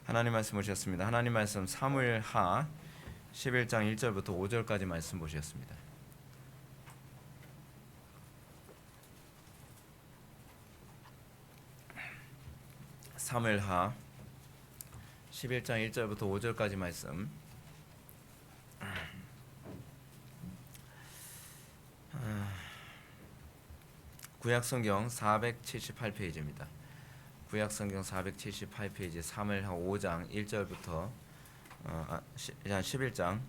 하나님 말씀 보셨습니다. 하나님 말씀 사무엘하 11장 1절부터 5절까지 말씀 보셨습니다. 사무엘하 11장 1절부터 5절까지 말씀. 구약성경 478페이지입니다. 구약성경 478페이지 사무엘하 5장 1절부터 11장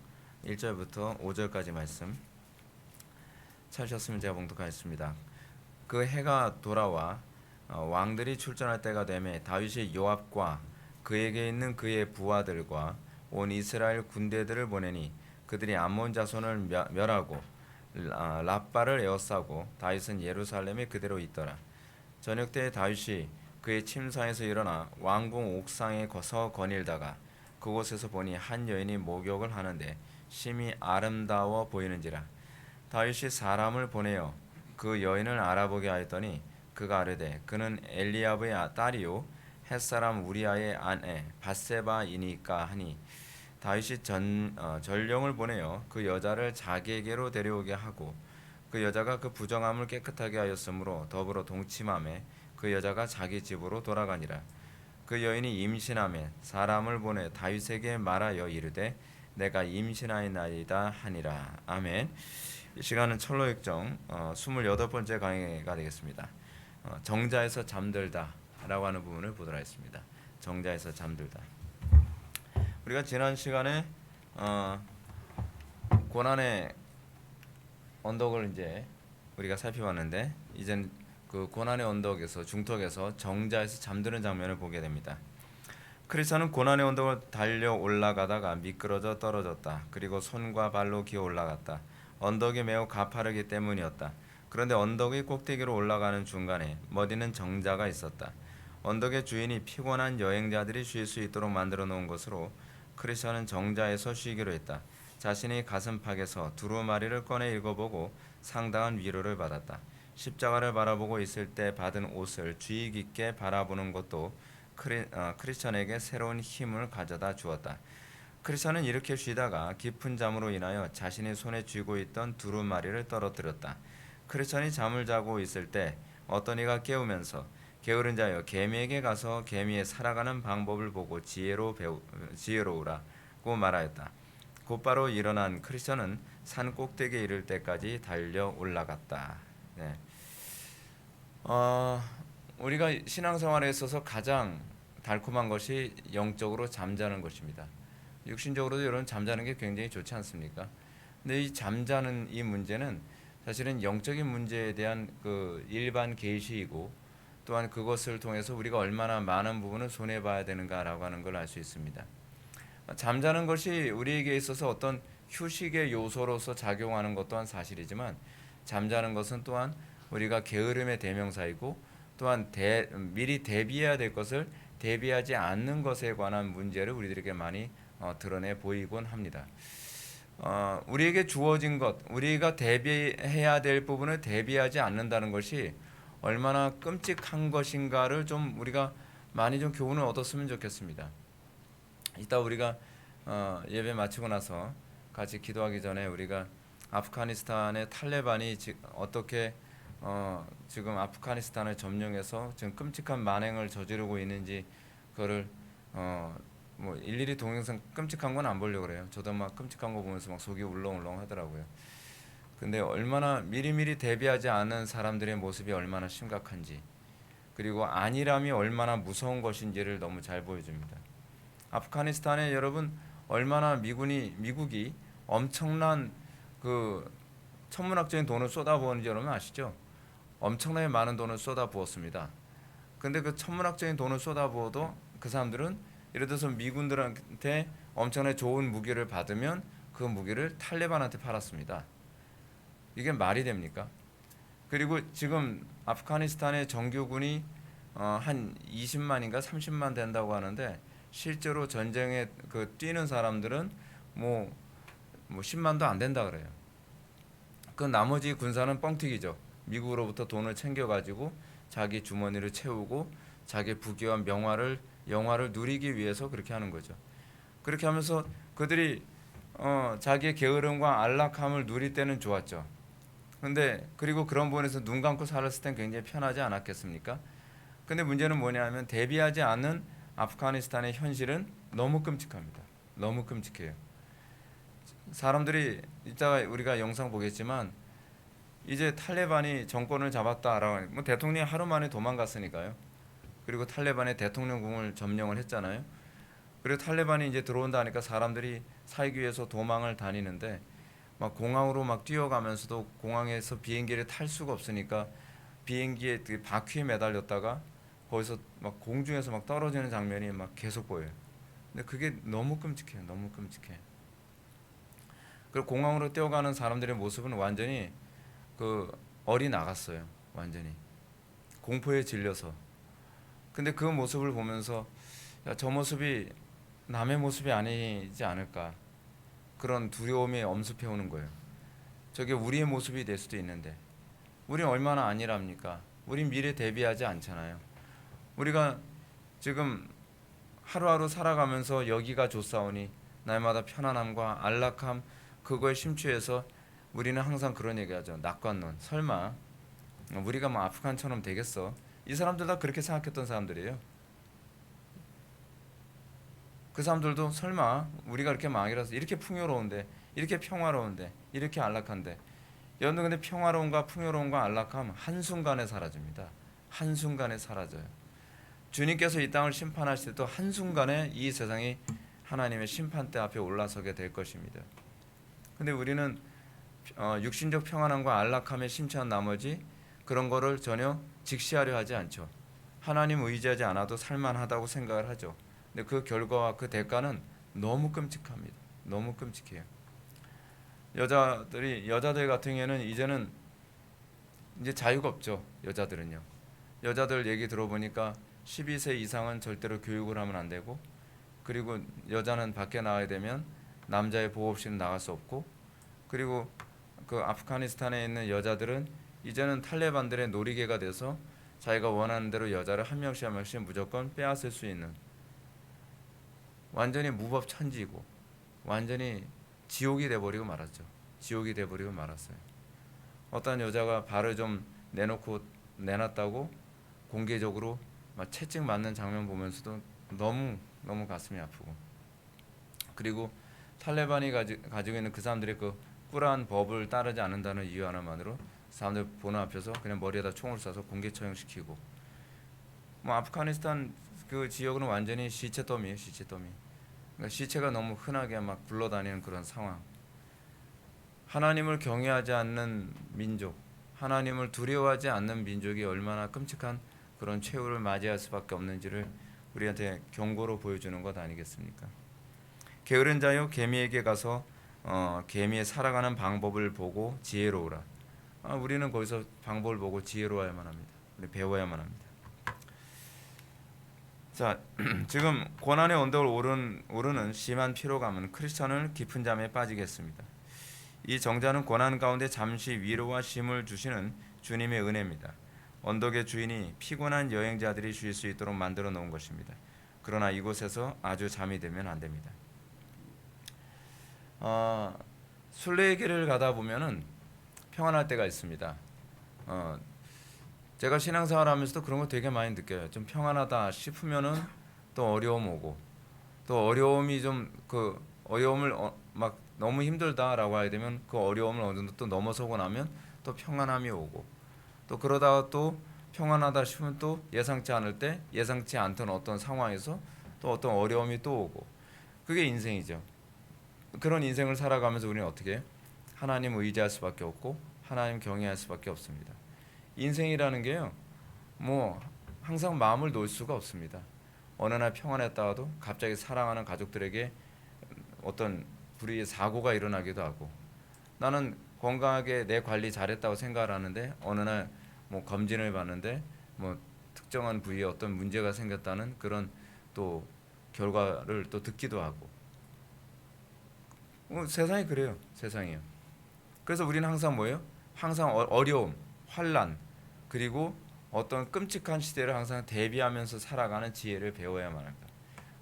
1절부터 5절까지 말씀 찾으셨으면 제가 봉독하겠습니다. 그 해가 돌아와 왕들이 출전할 때가 되매 다윗이 요압과 그에게 있는 그의 부하들과 온 이스라엘 군대들을 보내니 그들이 암몬 자손을 멸하고 랍바를 에워싸고 다윗은 예루살렘에 그대로 있더라. 저녁 때에 다윗이 그의 침상에서 일어나 왕궁 옥상에 서 거닐다가 그곳에서 보니 한 여인이 목욕을 하는데 심히 아름다워 보이는지라. 다윗이 사람을 보내어 그 여인을 알아보게 하였더니 그가 아뢰되 그는 엘리압의 딸이요 햇사람 우리아의 아내 밧세바이니까 하니 다윗이 전령을 보내어 그 여자를 자기에게로 데려오게 하고 그 여자가 그 부정함을 깨끗하게 하였으므로 더불어 동침함에 그 여자가 자기 집으로 돌아가니라. 그 여인이 임신하매 사람을 보내 다윗에게 말하여 이르되 내가 임신하였나이다 하니라. 아멘. 이 시간은 철로역정 28번째 강의가 되겠습니다. 정자에서 잠들다 라고 하는 부분을 보도록 하겠습니다. 정자에서 잠들다. 우리가 지난 시간에 고난의 언덕을 이제 우리가 살펴봤는데 이젠 그 고난의 언덕에서 중턱에서 정자에서 잠드는 장면을 보게 됩니다. 크리스천은 고난의 언덕을 달려 올라가다가 미끄러져 떨어졌다. 그리고 손과 발로 기어 올라갔다. 언덕이 매우 가파르기 때문이었다. 그런데 언덕의 꼭대기로 올라가는 중간에 머디는 정자가 있었다. 언덕의 주인이 피곤한 여행자들이 쉴 수 있도록 만들어 놓은 것으로 크리스천은 정자에서 쉬기로 했다. 자신이 가슴팍에서 두루마리를 꺼내 읽어보고 상당한 위로를 받았다. 십자가를 바라보고 있을 때 받은 옷을 주의 깊게 바라보는 것도 크리스천에게 새로운 힘을 가져다 주었다. 크리스천은 이렇게 쉬다가 깊은 잠으로 인하여 자신이 손에 쥐고 있던 두루마리를 떨어뜨렸다. 크리스천이 잠을 자고 있을 때 어떤 이가 깨우면서 게으른 자여 개미에게 가서 개미의 살아가는 방법을 보고 지혜로우라고 말하였다. 곧바로 일어난 크리스천은 산 꼭대기에 이를 때까지 달려 올라갔다. 네. 우리가 신앙생활에 있어서 가장 달콤한 것이 영적으로 잠자는 것입니다. 육신적으로도 여러분 잠자는 게 굉장히 좋지 않습니까? 근데 이 잠자는 이 문제는 사실은 영적인 문제에 대한 그 일반 계시이고 또한 그것을 통해서 우리가 얼마나 많은 부분을 손해봐야 되는가라고 하는 걸 알 수 있습니다. 잠자는 것이 우리에게 있어서 어떤 휴식의 요소로서 작용하는 것 또한 사실이지만 잠자는 것은 또한 우리가 게으름의 대명사이고 또한 미리 대비해야 될 것을 대비하지 않는 것에 관한 문제를 우리들에게 많이 드러내 보이곤 합니다. 우리에게 주어진 것, 우리가 대비해야 될 부분을 대비하지 않는다는 것이 얼마나 끔찍한 것인가를 좀 우리가 많이 좀 교훈을 얻었으면 좋겠습니다. 이따 우리가 예배 마치고 나서 같이 기도하기 전에 우리가 아프가니스탄의 탈레반이 어떻게 지금 아프가니스탄을 점령해서 지금 끔찍한 만행을 저지르고 있는지 그거를 뭐 일일이 동영상 끔찍한 건 안 보려고 그래요. 저도 막 끔찍한 거 보면서 막 속이 울렁울렁 하더라고요. 근데 얼마나 미리미리 대비하지 않은 사람들의 모습이 얼마나 심각한지 그리고 안일함이 얼마나 무서운 것인지를 너무 잘 보여줍니다. 아프가니스탄에 여러분 얼마나 미국이 엄청난 그 천문학적인 돈을 쏟아부었는지 여러분 아시죠? 엄청나게 많은 돈을 쏟아부었습니다. 근데 그 천문학적인 돈을 쏟아부어도 그 사람들은 예를 들어서 미군들한테 엄청나게 좋은 무기를 받으면 그 무기를 탈레반한테 팔았습니다. 이게 말이 됩니까? 그리고 지금 아프가니스탄의 정규군이 한 20만인가 30만 된다고 하는데 실제로 전쟁에 그 뛰는 사람들은 뭐 10만도 안 된다 그래요. 그 나머지 군사는 뻥튀기죠. 미국으로부터 돈을 챙겨가지고 자기 주머니를 채우고 자기 부귀와 명화를 영화를 누리기 위해서 그렇게 하는 거죠. 그렇게 하면서 그들이 자기의 게으름과 안락함을 누릴 때는 좋았죠. 근데 그리고 그런 부분에서 눈 감고 살았을 땐 굉장히 편하지 않았겠습니까? 근데 문제는 뭐냐면 대비하지 않은 아프가니스탄의 현실은 너무 끔찍합니다. 너무 끔찍해요. 사람들이 이따가 우리가 영상 보겠지만 이제 탈레반이 정권을 잡았다라고 하니 뭐 대통령이 하루 만에 도망갔으니까요. 그리고 탈레반의 대통령궁을 점령을 했잖아요. 그리고 탈레반이 이제 들어온다 하니까 사람들이 살기 위해서 도망을 다니는데 막 공항으로 막 뛰어가면서도 공항에서 비행기를 탈 수가 없으니까 비행기에 그 바퀴에 매달렸다가 거기서 막 공중에서 막 떨어지는 장면이 막 계속 보여요. 근데 그게 너무 끔찍해요. 너무 끔찍해. 그리고 공항으로 뛰어가는 사람들의 모습은 완전히 그 얼이 나갔어요. 완전히 공포에 질려서. 근데 그 모습을 보면서 야, 저 모습이 남의 모습이 아니지 않을까 그런 두려움이 엄습해 오는 거예요. 저게 우리의 모습이 될 수도 있는데 우리는 얼마나 아니랍니까? 우린 미래 대비하지 않잖아요. 우리가 지금 하루하루 살아가면서 여기가 좋사오니 날마다 편안함과 안락함 그거에 심취해서 우리는 항상 그런 얘기하죠. 낙관론. 설마 우리가 뭐 아프간처럼 되겠어? 이 사람들 다 그렇게 생각했던 사람들이에요. 그 사람들도 설마 우리가 이렇게 망이라서 이렇게 풍요로운데 이렇게 평화로운데 이렇게 안락한데 여러분 근데 평화로움과 풍요로움과 안락함 한순간에 사라집니다. 한순간에 사라져요. 주님께서 이 땅을 심판하실 때도 한순간에 이 세상이 하나님의 심판대 앞에 올라서게 될 것입니다. 근데 우리는 육신적 평안함과 안락함에 심취한 나머지 그런 거를 전혀 직시하려 하지 않죠. 하나님 의지하지 않아도 살만하다고 생각을 하죠. 근데 그 결과와 그 대가는 너무 끔찍합니다. 너무 끔찍해요. 여자들 같은 경우에는 이제는 이제 자유가 없죠. 여자들은요. 여자들 얘기 들어보니까 12세 이상은 절대로 교육을 하면 안 되고 그리고 여자는 밖에 나가야 되면 남자의 보호 없이는 나갈 수 없고 그리고 그 아프가니스탄에 있는 여자들은 이제는 탈레반들의 놀이개가 돼서 자기가 원하는 대로 여자를 한 명씩 한 명씩 무조건 빼앗을 수 있는 완전히 무법천지고 완전히 지옥이 돼버리고 말았죠. 지옥이 돼버리고 말았어요. 어떤 여자가 발을 좀 내놨다고 공개적으로 막 채찍 맞는 장면 보면서도 너무 가슴이 아프고 그리고 탈레반이 가지고 있는 그 사람들의 그 꿀한 법을 따르지 않는다는 이유 하나만으로 사람들 보는 앞에서 그냥 머리에다 총을 쏴서 공개 처형시키고 뭐 아프가니스탄 그 지역은 완전히 시체 더미예요. 시체 더미. 그러니까 시체가 너무 흔하게 막 굴러다니는 그런 상황. 하나님을 경외하지 않는 민족, 하나님을 두려워하지 않는 민족이 얼마나 끔찍한 그런 최후를 맞이할 수밖에 없는지를 우리한테 경고로 보여주는 것 아니겠습니까? 게으른 자여 개미에게 가서 개미의 살아가는 방법을 보고 지혜로우라. 우리는 거기서 방법을 보고 지혜로워야만 합니다. 우리 배워야만 합니다. 자, 지금 고난의 언덕을 오르는 심한 피로감은 크리스천을 깊은 잠에 빠지겠습니다. 이 정자는 고난 가운데 잠시 위로와 쉼을 주시는 주님의 은혜입니다. 언덕의 주인이 피곤한 여행자들이 쉴 수 있도록 만들어 놓은 것입니다. 그러나 이곳에서 아주 잠이 들면 안 됩니다. 순례길을 가다 보면은 평안할 때가 있습니다. 제가 신앙생활하면서도 그런 거 되게 많이 느껴요. 좀 평안하다 싶으면은 또 어려움 오고 또 어려움이 좀 그 어려움을 막 너무 힘들다라고 하게 되면 그 어려움을 어느 정도 또 넘어서고 나면 또 평안함이 오고 또 그러다가 또 평안하다 싶으면 또 예상치 않을 때 예상치 않던 어떤 상황에서 또 어떤 어려움이 또 오고 그게 인생이죠. 그런 인생을 살아가면서 우리는 어떻게 해요? 하나님 의지할 수밖에 없고 하나님 경외할 수밖에 없습니다. 인생이라는 게요. 뭐 항상 마음을 놓을 수가 없습니다. 어느 날 평안했다가도 갑자기 사랑하는 가족들에게 어떤 불의의 사고가 일어나기도 하고 나는 건강하게 내 관리 잘했다고 생각을 하는데 어느 날 뭐 검진을 받는데 뭐 특정한 부위에 어떤 문제가 생겼다는 그런 또 결과를 또 듣기도 하고 세상이 그래요. 세상이요. 그래서 우리는 항상 뭐예요? 항상 어려움, 환난 그리고 어떤 끔찍한 시대를 항상 대비하면서 살아가는 지혜를 배워야만 할까?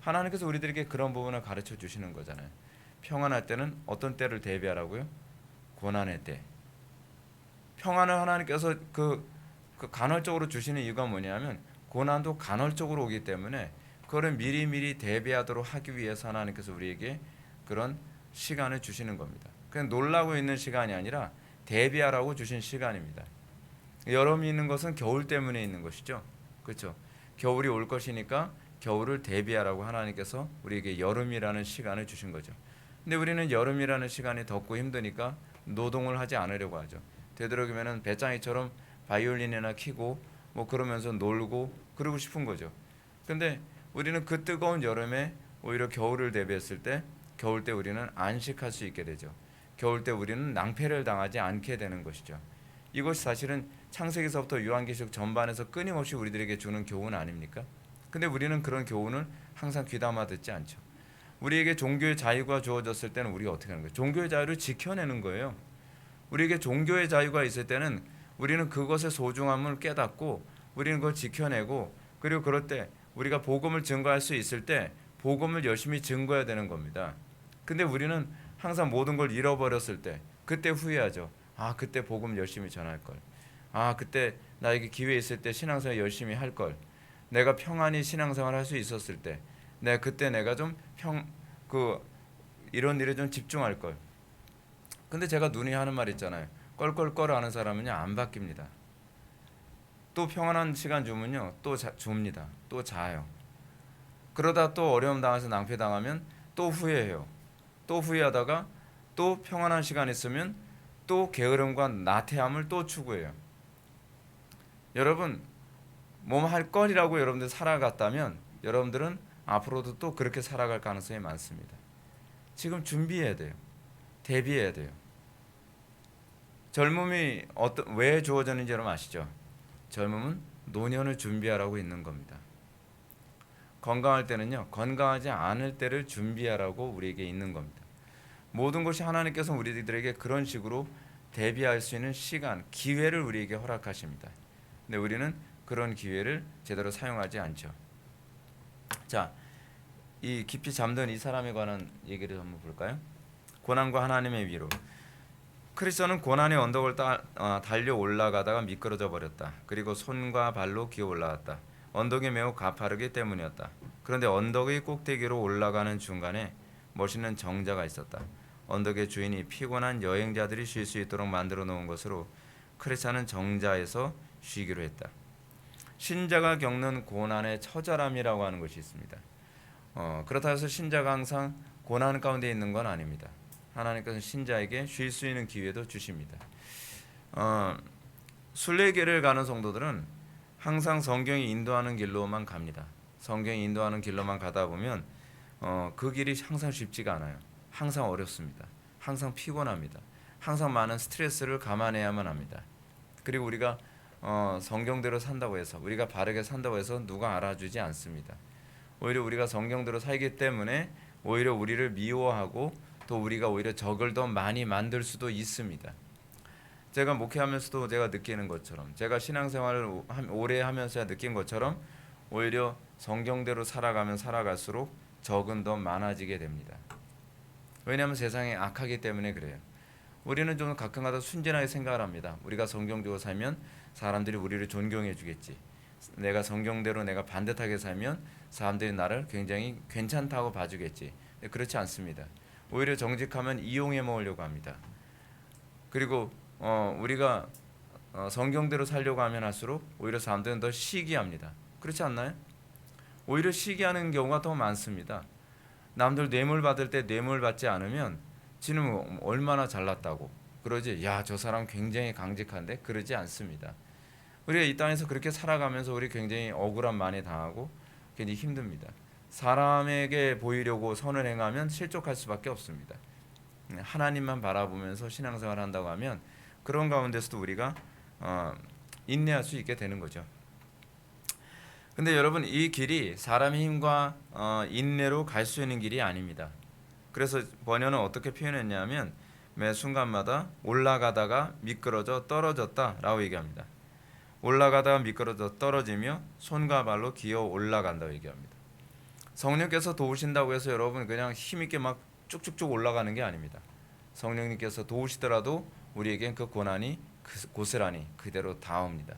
하나님께서 우리들에게 그런 부분을 가르쳐 주시는 거잖아요. 평안할 때는 어떤 때를 대비하라고요? 고난의 때. 평안을 하나님께서 그 간헐적으로 주시는 이유가 뭐냐면 고난도 간헐적으로 오기 때문에 그거를 미리미리 대비하도록 하기 위해서 하나님께서 우리에게 그런 시간을 주시는 겁니다. 그냥 놀라고 있는 시간이 아니라 대비하라고 주신 시간입니다. 여름이 있는 것은 겨울 때문에 있는 것이죠. 그렇죠? 겨울이 올 것이니까 겨울을 대비하라고 하나님께서 우리에게 여름이라는 시간을 주신 거죠. 근데 우리는 여름이라는 시간이 덥고 힘드니까 노동을 하지 않으려고 하죠. 되도록이면은 배짱이처럼 바이올린이나 키고 뭐 그러면서 놀고 그러고 싶은 거죠. 근데 우리는 그 뜨거운 여름에 오히려 겨울을 대비했을 때 겨울 때 우리는 안식할 수 있게 되죠. 겨울 때 우리는 낭패를 당하지 않게 되는 것이죠. 이것이 사실은 창세기서부터 요한계시록 전반에서 끊임없이 우리들에게 주는 교훈 아닙니까? 근데 우리는 그런 교훈을 항상 귀담아 듣지 않죠. 우리에게 종교의 자유가 주어졌을 때는 우리가 어떻게 하는 거예요? 종교의 자유를 지켜내는 거예요. 우리에게 종교의 자유가 있을 때는 우리는 그것의 소중함을 깨닫고 우리는 그걸 지켜내고 그리고 그럴 때 우리가 복음을 증거할 수 있을 때 복음을 열심히 증거해야 되는 겁니다. 근데 우리는 항상 모든 걸 잃어버렸을 때 그때 후회하죠. 아, 그때 복음 열심히 전할 걸. 아, 그때 나에게 기회 있을 때 신앙생활 열심히 할 걸. 내가 평안히 신앙생활 할 수 있었을 때 그때 내가 좀 이런 일에 좀 집중할 걸. 근데 제가 눈이 하는 말 있잖아요. 껄껄껄 하는 사람은요 안 바뀝니다. 또 평안한 시간 주면요 또 줍니다. 또 자요. 그러다 또 어려움 당해서 낭패 당하면 또 후회해요. 또 후회하다가 또 평안한 시간 있으면 또 게으름과 나태함을 또 추구해요. 여러분 몸 할 거리라고 여러분들 살아갔다면 여러분들은 앞으로도 또 그렇게 살아갈 가능성이 많습니다. 지금 준비해야 돼요. 대비해야 돼요. 젊음이 왜 주어졌는지 여러분 아시죠? 젊음은 노년을 준비하라고 있는 겁니다. 건강할 때는요, 건강하지 않을 때를 준비하라고 우리에게 있는 겁니다. 모든 것이 하나님께서 우리들에게 그런 식으로 대비할 수 있는 시간, 기회를 우리에게 허락하십니다. 근데 우리는 그런 기회를 제대로 사용하지 않죠. 자, 이 깊이 잠든 이 사람에 관한 얘기를 한번 볼까요? 고난과 하나님의 위로. 크리스천은 고난의 언덕을 달려 올라가다가 미끄러져 버렸다. 그리고 손과 발로 기어 올라갔다. 언덕이 매우 가파르기 때문이었다. 그런데 언덕의 꼭대기로 올라가는 중간에 멋있는 정자가 있었다. 언덕의 주인이 피곤한 여행자들이 쉴 수 있도록 만들어 놓은 것으로 크리스천은 정자에서 쉬기로 했다. 신자가 겪는 고난의 처절함이라고 하는 것이 있습니다. 그렇다고 해서 신자가 항상 고난 가운데 있는 건 아닙니다. 하나님께서 신자에게 쉴 수 있는 기회도 주십니다. 순례길을 가는 성도들은 항상 성경이 인도하는 길로만 갑니다. 성경이 인도하는 길로만 가다 보면 그 길이 항상 쉽지가 않아요. 항상 어렵습니다. 항상 피곤합니다. 항상 많은 스트레스를 감안해야만 합니다. 그리고 우리가 성경대로 산다고 해서 우리가 바르게 산다고 해서 누가 알아주지 않습니다. 오히려 우리가 성경대로 살기 때문에 오히려 우리를 미워하고 또 우리가 오히려 적을 더 많이 만들 수도 있습니다. 제가 목회하면서도 제가 느끼는 것처럼 제가 신앙생활을 오래 하면서 느낀 것처럼 오히려 성경대로 살아가면 살아갈수록 적은 더 많아지게 됩니다. 왜냐하면 세상이 악하기 때문에 그래요. 우리는 좀 가끔가다 순진하게 생각을 합니다. 우리가 성경대로 살면 사람들이 우리를 존경해 주겠지. 내가 성경대로 내가 반듯하게 살면 사람들이 나를 굉장히 괜찮다고 봐주겠지. 그렇지 않습니다. 오히려 정직하면 이용해 먹으려고 합니다. 그리고 우리가 성경대로 살려고 하면 할수록 오히려 사람들은 더 시기합니다. 그렇지 않나요? 오히려 시기하는 경우가 더 많습니다. 남들 뇌물 받을 때 뇌물 받지 않으면 지는 얼마나 잘났다고 그러지. 야, 저 사람 굉장히 강직한데 그러지 않습니다. 우리가 이 땅에서 그렇게 살아가면서 우리 굉장히 억울함 많이 당하고 굉장히 힘듭니다. 사람에게 보이려고 선을 행하면 실족할 수밖에 없습니다. 하나님만 바라보면서 신앙생활을 한다고 하면 그런 가운데서도 우리가 인내할 수 있게 되는 거죠. 근데 여러분 이 길이 사람의 힘과 인내로 갈 수 있는 길이 아닙니다. 그래서 번연은 어떻게 표현했냐면 매 순간마다 올라가다가 미끄러져 떨어졌다라고 얘기합니다. 올라가다가 미끄러져 떨어지며 손과 발로 기어 올라간다고 얘기합니다. 성령께서 도우신다고 해서 여러분 그냥 힘있게 막 쭉쭉쭉 올라가는 게 아닙니다. 성령님께서 도우시더라도 우리에겐 그 고난이 고스란히 그대로 닿습니다.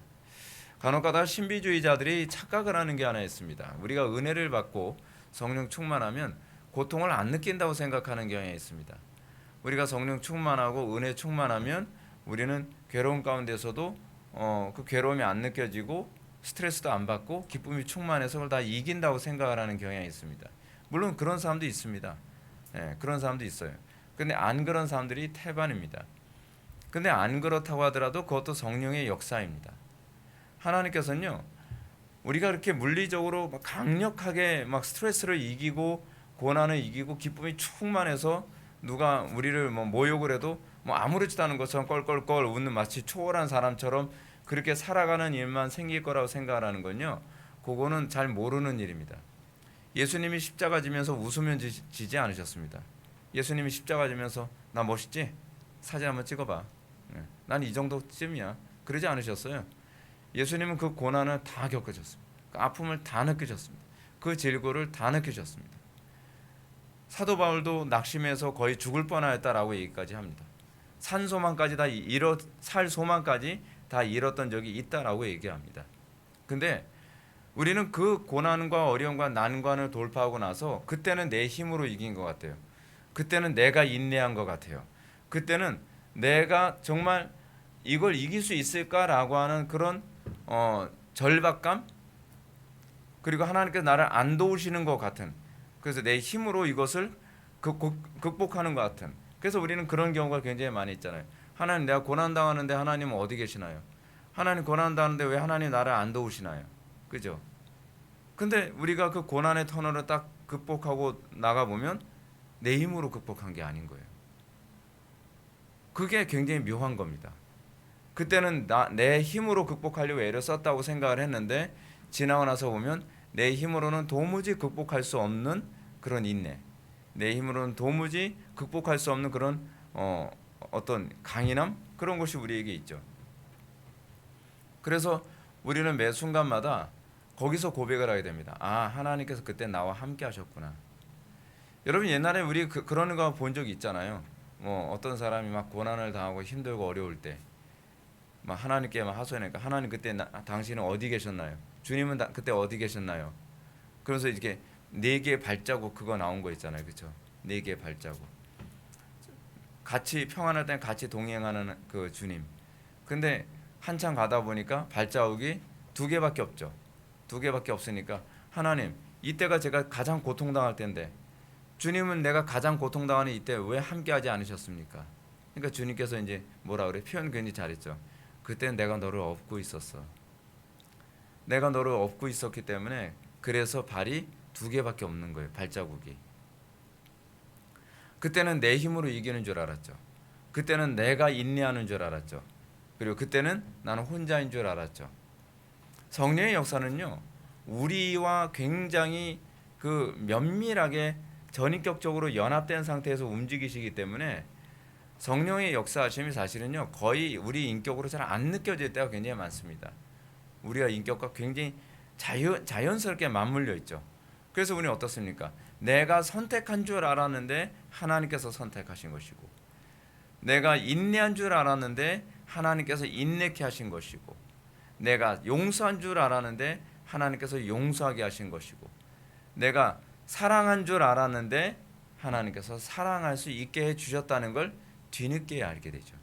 간혹가다 신비주의자들이 착각을 하는 게 하나 있습니다. 우리가 은혜를 받고 성령 충만하면 고통을 안 느낀다고 생각하는 경향이 있습니다. 우리가 성령 충만하고 은혜 충만하면 우리는 괴로움 가운데서도 그 괴로움이 안 느껴지고 스트레스도 안 받고 기쁨이 충만해서 그걸 다 이긴다고 생각을 하는 경향이 있습니다. 물론 그런 사람도 있습니다. 그런 사람도 있어요. 근데 안 그런 사람들이 태반입니다. 근데 안 그렇다고 하더라도 그것도 성령의 역사입니다. 하나님께서는요, 우리가 그렇게 물리적으로 강력하게 막 스트레스를 이기고 고난을 이기고 기쁨이 충만해서 누가 우리를 모욕을 해도 아무렇지도 않은 것처럼 껄껄껄 웃는 마치 초월한 사람처럼 그렇게 살아가는 일만 생길 거라고 생각하는 건요, 그거는 잘 모르는 일입니다. 예수님이 십자가 지면서 웃으면 지지 않으셨습니다. 예수님이 십자가 지면서 나 멋있지? 사진 한번 찍어봐. 난 이 정도쯤이야. 그러지 않으셨어요. 예수님은 그 고난을 다 겪으셨습니다. 그 아픔을 다 느끼셨습니다. 그 질고를 다 느끼셨습니다. 사도 바울도 낙심해서 거의 죽을 뻔하였다라고 얘기까지 합니다. 산 소망까지 살 소망까지 다 잃었던 적이 있다라고 얘기합니다. 근데 우리는 그 고난과 어려움과 난관을 돌파하고 나서 그때는 내 힘으로 이긴 것 같아요. 그때는 내가 인내한 것 같아요. 그때는 내가 정말 이걸 이길 수 있을까라고 하는 그런 절박감, 그리고 하나님께서 나를 안 도우시는 것 같은, 그래서 내 힘으로 이것을 극복하는 것 같은, 그래서 우리는 그런 경우가 굉장히 많이 있잖아요. 하나님, 내가 고난당하는데 하나님은 어디 계시나요? 하나님 고난당하는데 왜 하나님 나를 안 도우시나요? 그죠? 근데 우리가 그 고난의 터널을 딱 극복하고 나가보면 내 힘으로 극복한 게 아닌 거예요. 그게 굉장히 묘한 겁니다. 그때는 내 힘으로 극복하려고 애를 썼다고 생각을 했는데 지나고 나서 보면 내 힘으로는 도무지 극복할 수 없는 그런 인내, 내 힘으로는 도무지 극복할 수 없는 그런 어떤 강인함, 그런 것이 우리에게 있죠. 그래서 우리는 매 순간마다 거기서 고백을 하게 됩니다. 아, 하나님께서 그때 나와 함께 하셨구나. 여러분, 옛날에 우리 그런 거 본 적이 있잖아요. 어떤 사람이 막 고난을 당하고 힘들고 어려울 때 막 하나님께 막 하소연하니까, 하나님 그때 당신은 어디 계셨나요? 주님은 그때 어디 계셨나요? 그래서 이렇게 네 개의 발자국 그거 나온 거 있잖아요, 그렇죠? 네 개의 발자국. 같이 평안할 때 같이 동행하는 그 주님. 근데 한참 가다 보니까 발자국이 두 개밖에 없죠. 두 개밖에 없으니까 하나님, 이때가 제가 가장 고통당할 때인데 주님은 내가 가장 고통당하는 이때 왜 함께하지 않으셨습니까? 그러니까 주님께서 이제 뭐라 그래? 표현 괜히 잘했죠. 그때는 내가 너를 업고 있었어. 내가 너를 업고 있었기 때문에 그래서 발이 두 개밖에 없는 거예요. 발자국이. 그때는 내 힘으로 이기는 줄 알았죠. 그때는 내가 인내하는 줄 알았죠. 그리고 그때는 나는 혼자인 줄 알았죠. 성령의 역사는요, 우리와 굉장히 그 면밀하게 전인격적으로 연합된 상태에서 움직이시기 때문에 성령의 역사하심이 사실은요, 거의 우리 인격으로 잘 안 느껴질 때가 굉장히 많습니다. 우리가 인격과 굉장히 자연스럽게 맞물려 있죠. 그래서 우리는 어떻습니까? 내가 선택한 줄 알았는데 하나님께서 선택하신 것이고, 내가 인내한 줄 알았는데 하나님께서 인내케 하신 것이고, 내가 용서한 줄 알았는데 하나님께서 용서하게 하신 것이고, 내가 사랑한 줄 알았는데 하나님께서 사랑할 수 있게 해주셨다는 걸 뒤늦게 알게 되죠.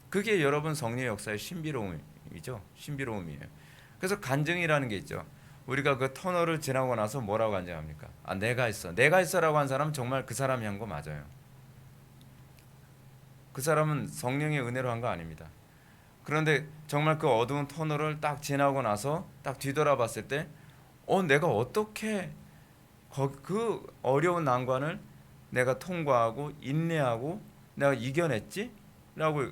그게 여러분 성령의 역사의 신비로움이죠. 신비로움이에요. 그래서 간증이라는 게 있죠. 우리가 그 터널을 지나고 나서 뭐라고 간증합니까? 아, 내가 있어. 내가 있어라고 한 사람은 정말 그 사람이 한 거 맞아요. 그 사람은 성령의 은혜로 한 거 아닙니다. 그런데 정말 그 어두운 터널을 딱 지나고 나서 딱 뒤돌아봤을 때 내가 어떻게 그 어려운 난관을 내가 통과하고 인내하고 내가 이겨냈지? 라고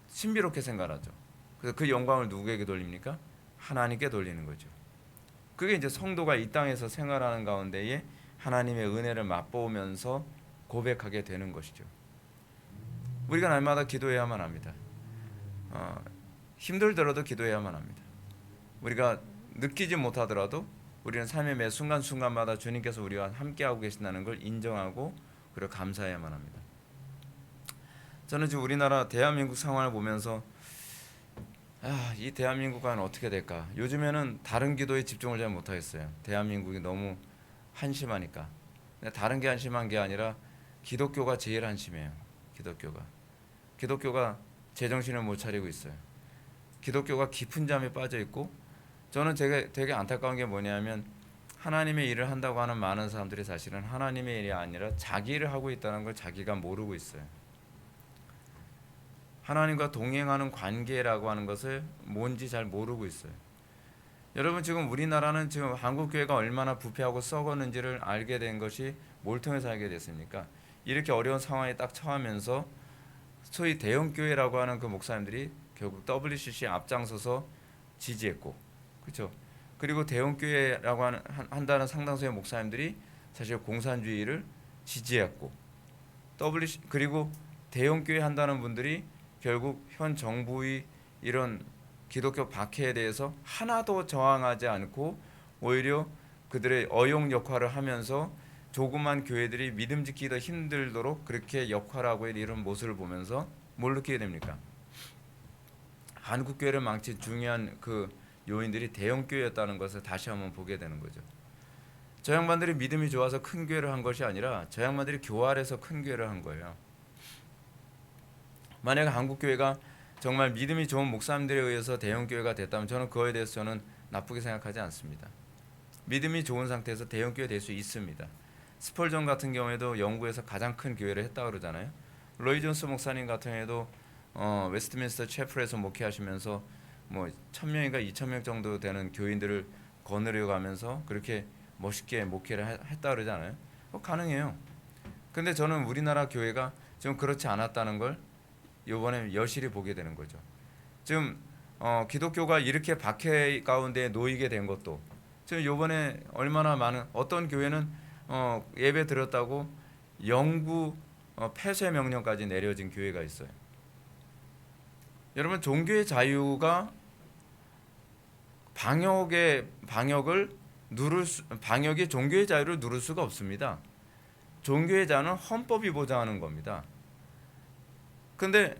신비롭게 생각하죠. 그래서 그 영광을 누구에게 돌립니까? 하나님께 돌리는 거죠. 그게 이제 성도가 이 땅에서 생활하는 가운데에 하나님의 은혜를 맛보면서 고백하게 되는 것이죠. 우리가 날마다 기도해야만 합니다. 힘들더라도 기도해야만 합니다. 우리가 느끼지 못하더라도 우리는 삶의 매 순간순간마다 주님께서 우리와 함께하고 계신다는 걸 인정하고 그리고 감사해야만 합니다. 저는 지금 우리나라 대한민국 상황을 보면서 이 대한민국은 어떻게 될까? 요즘에는 다른 기도에 집중을 잘 못하겠어요. 대한민국이 너무 한심하니까. 다른 게 한심한 게 아니라 기독교가 제일 한심해요. 기독교가 제정신을 못 차리고 있어요. 기독교가 깊은 잠에 빠져 있고, 저는 되게 안타까운 게 뭐냐면 하나님의 일을 한다고 하는 많은 사람들이 사실은 하나님의 일이 아니라 자기 일을 하고 있다는 걸 자기가 모르고 있어요. 하나님과 동행하는 관계라고 하는 것을 뭔지 잘 모르고 있어요. 여러분, 지금 우리나라는 지금 한국교회가 얼마나 부패하고 썩었는지를 알게 된 것이 뭘 통해서 알게 됐습니까? 이렇게 어려운 상황에 딱 처하면서 소위 대형교회라고 하는 그 목사님들이 결국 WCC에 앞장서서 지지했고, 그렇죠? 그리고 대형교회라고 한다는 상당수의 목사님들이 사실 공산주의를 지지했고, 그리고 대형교회 한다는 분들이 결국 현 정부의 이런 기독교 박해에 대해서 하나도 저항하지 않고 오히려 그들의 어용 역할을 하면서 조그만 교회들이 믿음 짓기 더 힘들도록 그렇게 역할하고 이런 모습을 보면서 뭘 느끼게 됩니까? 한국 교회를 망친 중요한 그 요인들이 대형 교회였다는 것을 다시 한번 보게 되는 거죠. 저 양반들이 믿음이 좋아서 큰 교회를 한 것이 아니라 저 양반들이 교활해서 큰 교회를 한 거예요. 만약 한국 교회가 정말 믿음이 좋은 목사님들에 의해서 대형 교회가 됐다면 저는 그거에 대해서 저는 나쁘게 생각하지 않습니다. 믿음이 좋은 상태에서 대형 교회 될 수 있습니다. 스펄전 같은 경우에도 영국에서 가장 큰 교회를 했다 그러잖아요. 로이 존스 목사님 같은 경우에도 웨스트민스터 채플에서 목회하시면서 뭐 1,000명인가 2,000명 정도 되는 교인들을 거느려 가면서 그렇게 멋있게 목회를 했다 그러잖아요. 가능해요. 근데 저는 우리나라 교회가 좀 그렇지 않았다는 걸 이번에 여실히 보게 되는 거죠. 지금 기독교가 이렇게 박해 가운데 놓이게 된 것도 지금 이번에 얼마나 많은 어떤 교회는 예배 드렸다고 영구 폐쇄 명령까지 내려진 교회가 있어요. 여러분, 종교의 자유가 방역이 종교의 자유를 누를 수가 없습니다. 종교의 자유는 헌법이 보장하는 겁니다. 근데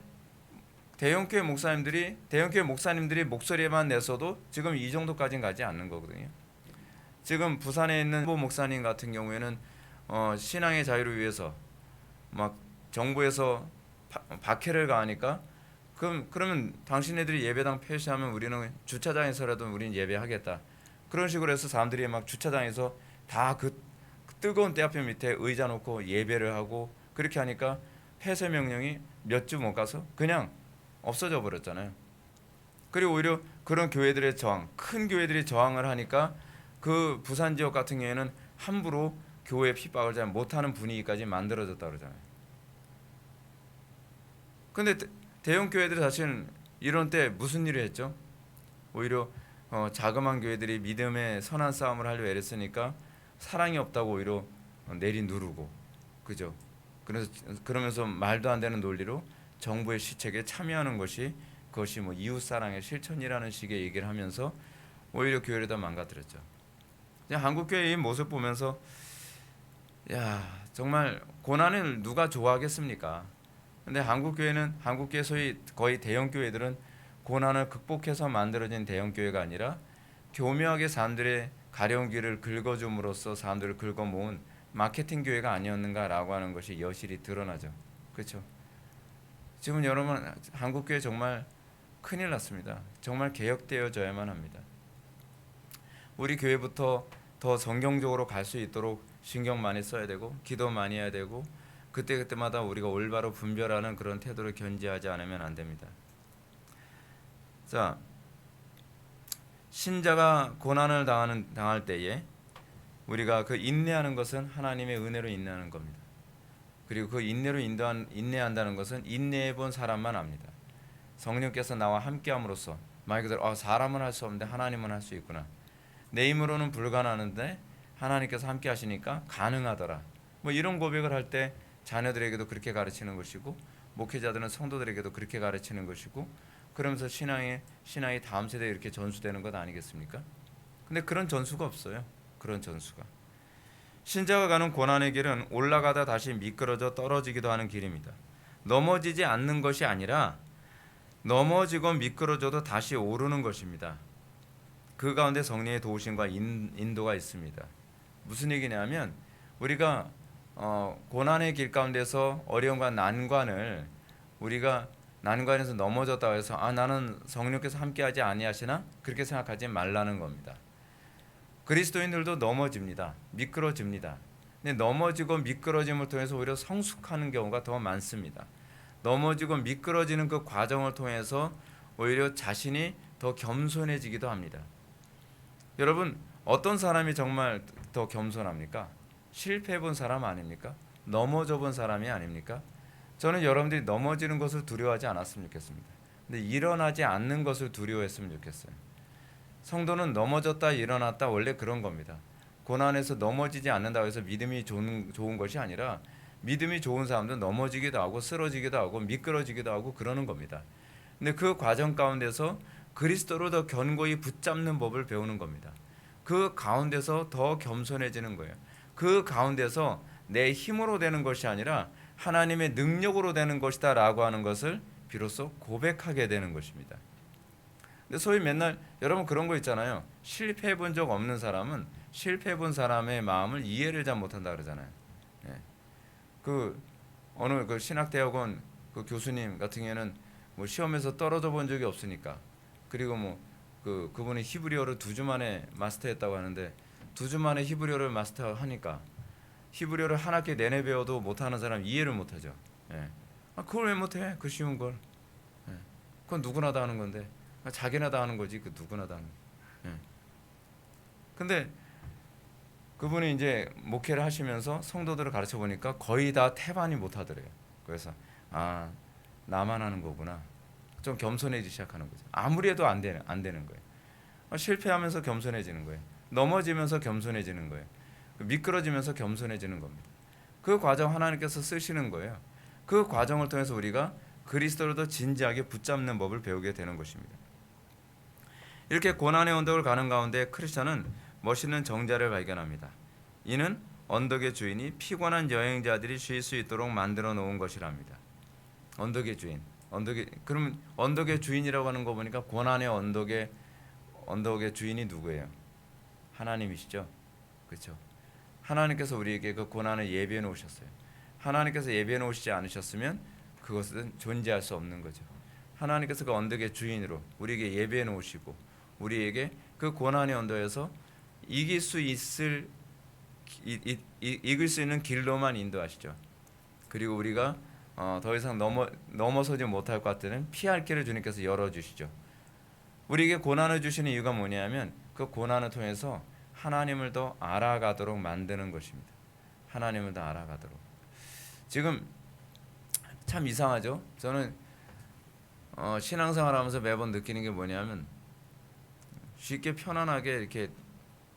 대형교회 목사님들이 목소리만 내서도 지금 이 정도까지는 가지 않는 거거든요. 지금 부산에 있는 보 목사님 같은 경우에는 신앙의 자유를 위해서 막 정부에서 박해를 가하니까 그러면 당신네들이 예배당 폐쇄하면 우리는 주차장에서라도 우리는 예배하겠다. 그런 식으로 해서 사람들이 막 주차장에서 다 그 뜨거운 떼앞에 밑에 의자 놓고 예배를 하고 그렇게 하니까 폐쇄 명령이 몇 주 못 가서 그냥 없어져 버렸잖아요. 그리고 오히려 그런 교회들의 큰 교회들이 저항을 하니까 그 부산 지역 같은 경우에는 함부로 교회 핍박을 잘 못하는 분위기까지 만들어졌다 그러잖아요. 근데 대형 교회들이 사실 이런 때 무슨 일을 했죠? 오히려 자그마한 교회들이 믿음의 선한 싸움을 하려고 애랬으니까 사랑이 없다고 오히려 내리누르고, 그죠? 그러면서 말도 안 되는 논리로 정부의 시책에 참여하는 그것이 뭐 이웃 사랑의 실천이라는 식의 얘기를 하면서 오히려 교회를 더 망가뜨렸죠. 한국 교회의 모습 보면서 정말 고난을 누가 좋아하겠습니까? 근데 한국 교회 소위 거의 대형 교회들은 고난을 극복해서 만들어진 대형 교회가 아니라 교묘하게 사람들의 가려운 길을 긁어줌으로써 사람들을 긁어 모은 마케팅 교회가 아니었는가라고 하는 것이 여실히 드러나죠. 그렇죠? 지금 여러분, 한국 교회 정말 큰일 났습니다. 정말 개혁되어져야만 합니다. 우리 교회부터 더 성경적으로 갈 수 있도록 신경 많이 써야 되고 기도 많이 해야 되고 그때그때마다 우리가 올바로 분별하는 그런 태도를 견지하지 않으면 안 됩니다. 자, 신자가 고난을 당할 때에 우리가 그 인내하는 것은 하나님의 은혜로 인내하는 겁니다. 그리고 그 인내로 인내한다는 것은 인내해 본 사람만 압니다. 성령께서 나와 함께함으로써 말 그대로 사람은 할 수 없는데 하나님은 할 수 있구나. 내 힘으로는 불가능한데 하나님께서 함께 하시니까 가능하더라. 뭐 이런 고백을 할 때 자녀들에게도 그렇게 가르치는 것이고 목회자들은 성도들에게도 그렇게 가르치는 것이고 그러면서 신앙이 다음 세대에 이렇게 전수되는 것 아니겠습니까? 근데 그런 전수가 없어요. 그런 전수가. 신자가 가는 고난의 길은 올라가다 다시 미끄러져 떨어지기도 하는 길입니다. 넘어지지 않는 것이 아니라 넘어지고 미끄러져도 다시 오르는 것입니다. 그 가운데 성령의 도우심과 인도가 있습니다. 무슨 얘기냐면 우리가 고난의 길 가운데서 어려움과 난관을 우리가 난관에서 넘어졌다고 해서 나는 성령께서 함께하지 아니하시나 그렇게 생각하지 말라는 겁니다. 그리스도인들도 넘어집니다. 미끄러집니다. 근데 넘어지고 미끄러짐을 통해서 오히려 성숙하는 경우가 더 많습니다. 넘어지고 미끄러지는 그 과정을 통해서 오히려 자신이 더 겸손해지기도 합니다. 여러분, 어떤 사람이 정말 더 겸손합니까? 실패해본 사람 아닙니까? 넘어져본 사람이 아닙니까? 저는 여러분들이 넘어지는 것을 두려워하지 않았으면 좋겠습니다. 근데 일어나지 않는 것을 두려워했으면 좋겠어요. 성도는 넘어졌다 일어났다 원래 그런 겁니다. 고난에서 넘어지지 않는다고 해서 믿음이 좋은 것이 아니라 믿음이 좋은 사람들은 넘어지기도 하고 쓰러지기도 하고 미끄러지기도 하고 그러는 겁니다. 근데 그 과정 가운데서 그리스도로 더 견고히 붙잡는 법을 배우는 겁니다. 그 가운데서 더 겸손해지는 거예요. 그 가운데서 내 힘으로 되는 것이 아니라 하나님의 능력으로 되는 것이다 라고 하는 것을 비로소 고백하게 되는 것입니다. 근데 소위 맨날 여러분 그런 거 있잖아요. 실패해 본 적 없는 사람은 실패해 본 사람의 마음을 이해를 잘 못한다 그러잖아요. 예. 그 어느 그 신학대학원 그 교수님 같은 경우에는 뭐 시험에서 떨어져 본 적이 없으니까 그리고 뭐 그분이 히브리어를 2주 만에 마스터했다고 하는데 2주 만에 히브리어를 마스터하니까 히브리어를 한 학기 내내 배워도 못하는 사람 이해를 못하죠. 예. 그걸 왜 못해? 그 쉬운 걸. 예. 그건 누구나 다 하는 건데 자기나 다 하는 거지 그 누구나 다 하는. 예. 근데 그분이 이제 목회를 하시면서 성도들을 가르쳐 보니까 거의 다 태반이 못하더래요. 그래서 나만 하는 거구나. 좀 겸손해지기 시작하는 거죠. 아무리 해도 안 되는 거예요. 실패하면서 겸손해지는 거예요. 넘어지면서 겸손해지는 거예요. 미끄러지면서 겸손해지는 겁니다. 그 과정 하나님께서 쓰시는 거예요. 그 과정을 통해서 우리가 그리스도를 더 진지하게 붙잡는 법을 배우게 되는 것입니다. 이렇게 고난의 언덕을 가는 가운데 크리스천은 멋있는 정자를 발견합니다. 이는 언덕의 주인이 피곤한 여행자들이 쉴 수 있도록 만들어 놓은 것이랍니다. 언덕의 주인. 그러면 언덕의 주인이라고 하는 거 보니까 고난의 언덕의 주인이 누구예요? 하나님이시죠. 그렇죠? 하나님께서 우리에게 그 고난을 예비해 놓으셨어요. 하나님께서 예비해 놓으시지 않으셨으면 그것은 존재할 수 없는 거죠. 하나님께서 그 언덕의 주인으로 우리에게 예비해 놓으시고 우리에게 그 고난의 언덕에서 이길 수 있는 길로만 인도하시죠. 그리고 우리가 더 이상 넘어서지 못할 것 같으면 피할 길을 주님께서 열어주시죠. 우리에게 고난을 주시는 이유가 뭐냐면 그 고난을 통해서 하나님을 더 알아가도록 만드는 것입니다. 하나님을 더 알아가도록. 지금 참 이상하죠. 저는 신앙생활하면서 매번 느끼는 게 뭐냐면 쉽게 편안하게 이렇게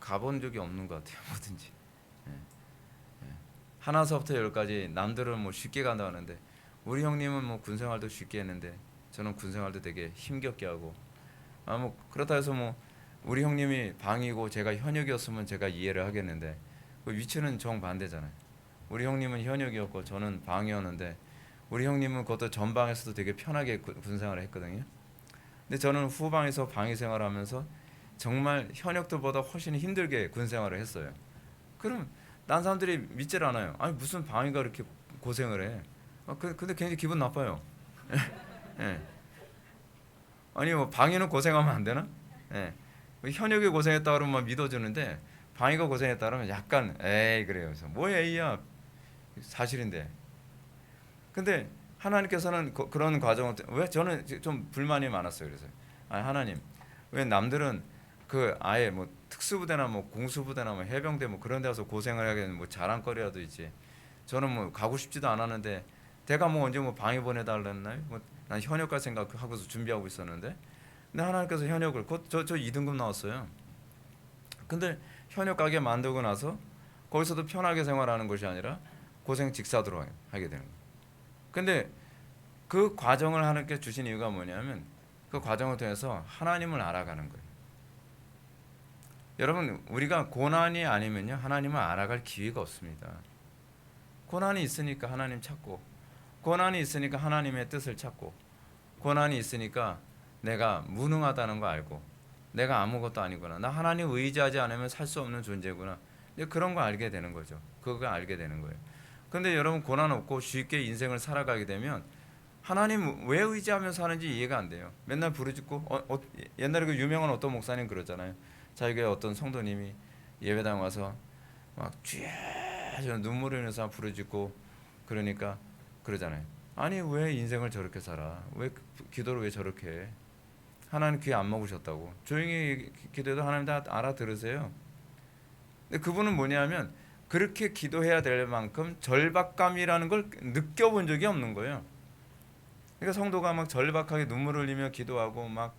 가본 적이 없는 것 같아요. 뭐든지. 하나서부터 열까지 남들은 뭐 쉽게 간다 하는데 우리 형님은 뭐 군생활도 쉽게 했는데 저는 군생활도 되게 힘겹게 하고 뭐 그렇다 해서 뭐 우리 형님이 방이고 제가 현역이었으면 제가 이해를 하겠는데 그 위치는 정반대잖아요. 우리 형님은 현역이었고 저는 방이었는데 우리 형님은 그것도 전방에서도 되게 편하게 군생활을 했거든요. 근데 저는 후방에서 방위 생활하면서 정말 현역들보다 훨씬 힘들게 군생활을 했어요. 그럼 딴 사람들이 믿질 않아요. 아니 무슨 방위가 이렇게 고생을 해. 근데 굉장히 기분 나빠요. 예. 아니 뭐 방위는 고생하면 안 되나? 예. 현역이 고생했다 그러면 믿어주는데 방위가 고생했다 그러면 약간 에이 그래요. 그래서 뭐 에이야 사실인데. 근데 하나님께서는 그런 과정을 왜 저는 좀 불만이 많았어요. 그래서 하나님 왜 남들은 그 아예 뭐 특수부대나 뭐 공수부대나 뭐 해병대 뭐 그런 데 가서 고생을 하겠는 뭐 자랑거리라도 있지. 저는 뭐 가고 싶지도 않았는데 대가 뭐 언제 뭐 방위 보내달랬나요? 뭐 난 현역갈 생각하고서 준비하고 있었는데 근데 하나님께서 현역을 저 2등급 나왔어요. 근데 현역 가게 만들고 나서 거기서도 편하게 생활하는 것이 아니라 고생 직사도록 하게 되는 거예요. 근데 그 과정을 하나님께 주신 이유가 뭐냐면 그 과정을 통해서 하나님을 알아가는 거예요. 여러분, 우리가 고난이 아니면요 하나님을 알아갈 기회가 없습니다. 고난이 있으니까 하나님 찾고, 고난이 있으니까 하나님의 뜻을 찾고, 고난이 있으니까 내가 무능하다는 거 알고, 내가 아무것도 아니구나, 나 하나님 의지하지 않으면 살 수 없는 존재구나, 그런 거 알게 되는 거죠. 그거 알게 되는 거예요. 근데 여러분, 고난 없고 쉽게 인생을 살아가게 되면 하나님 왜 의지하며 사는지 이해가 안 돼요. 맨날 부르짖고, 옛날에 그 유명한 어떤 목사님 그러잖아요. 자기 교회 어떤 성도님이 예배당 와서 막 주여 눈물을 흘리면서 부르짖고 그러니까 그러잖아요. 아니 왜 인생을 저렇게 살아? 왜 기도를 왜 저렇게 해? 하나님 귀 안 먹으셨다고. 조용히 기도해도 하나님 다 알아들으세요. 근데 그분은 뭐냐면 그렇게 기도해야 될 만큼 절박감이라는 걸 느껴본 적이 없는 거예요. 그러니까 성도가 막 절박하게 눈물을 흘리며 기도하고 막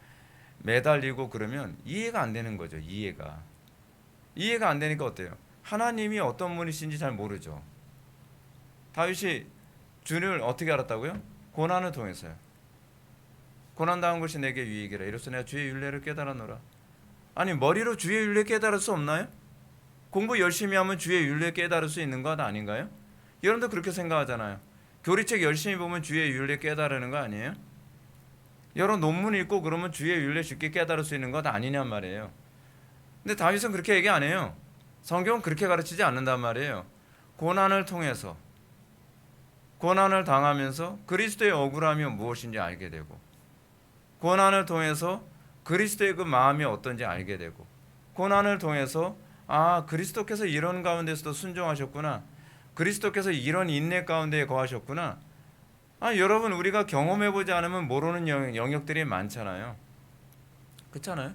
매달리고 그러면 이해가 안 되는 거죠. 이해가 안 되니까 어때요? 하나님이 어떤 분이신지 잘 모르죠. 다윗이 주를 어떻게 알았다고요? 고난을 통해서요. 고난 당한 것이 내게 유익이라. 이로써 내가 주의 율례를 깨달았노라. 아니 머리로 주의 율례 깨달을 수 없나요? 공부 열심히 하면 주의 율례 깨달을 수 있는 것 아닌가요? 여러분도 그렇게 생각하잖아요. 교리책 열심히 보면 주의 율례 깨달으는 거 아니에요? 여러 논문 읽고 그러면 주의 율례 쉽게 깨달을 수 있는 것 아니냔 말이에요. 근데 다윗은 그렇게 얘기 안 해요. 성경은 그렇게 가르치지 않는단 말이에요. 고난을 통해서, 고난을 당하면서 그리스도의 억울함이 무엇인지 알게 되고, 고난을 통해서 그리스도의 그 마음이 어떤지 알게 되고, 고난을 통해서 아 그리스도께서 이런 가운데서도 순종하셨구나, 그리스도께서 이런 인내 가운데 거하셨구나. 아 여러분, 우리가 경험해보지 않으면 모르는 영역들이 많잖아요. 그렇잖아요.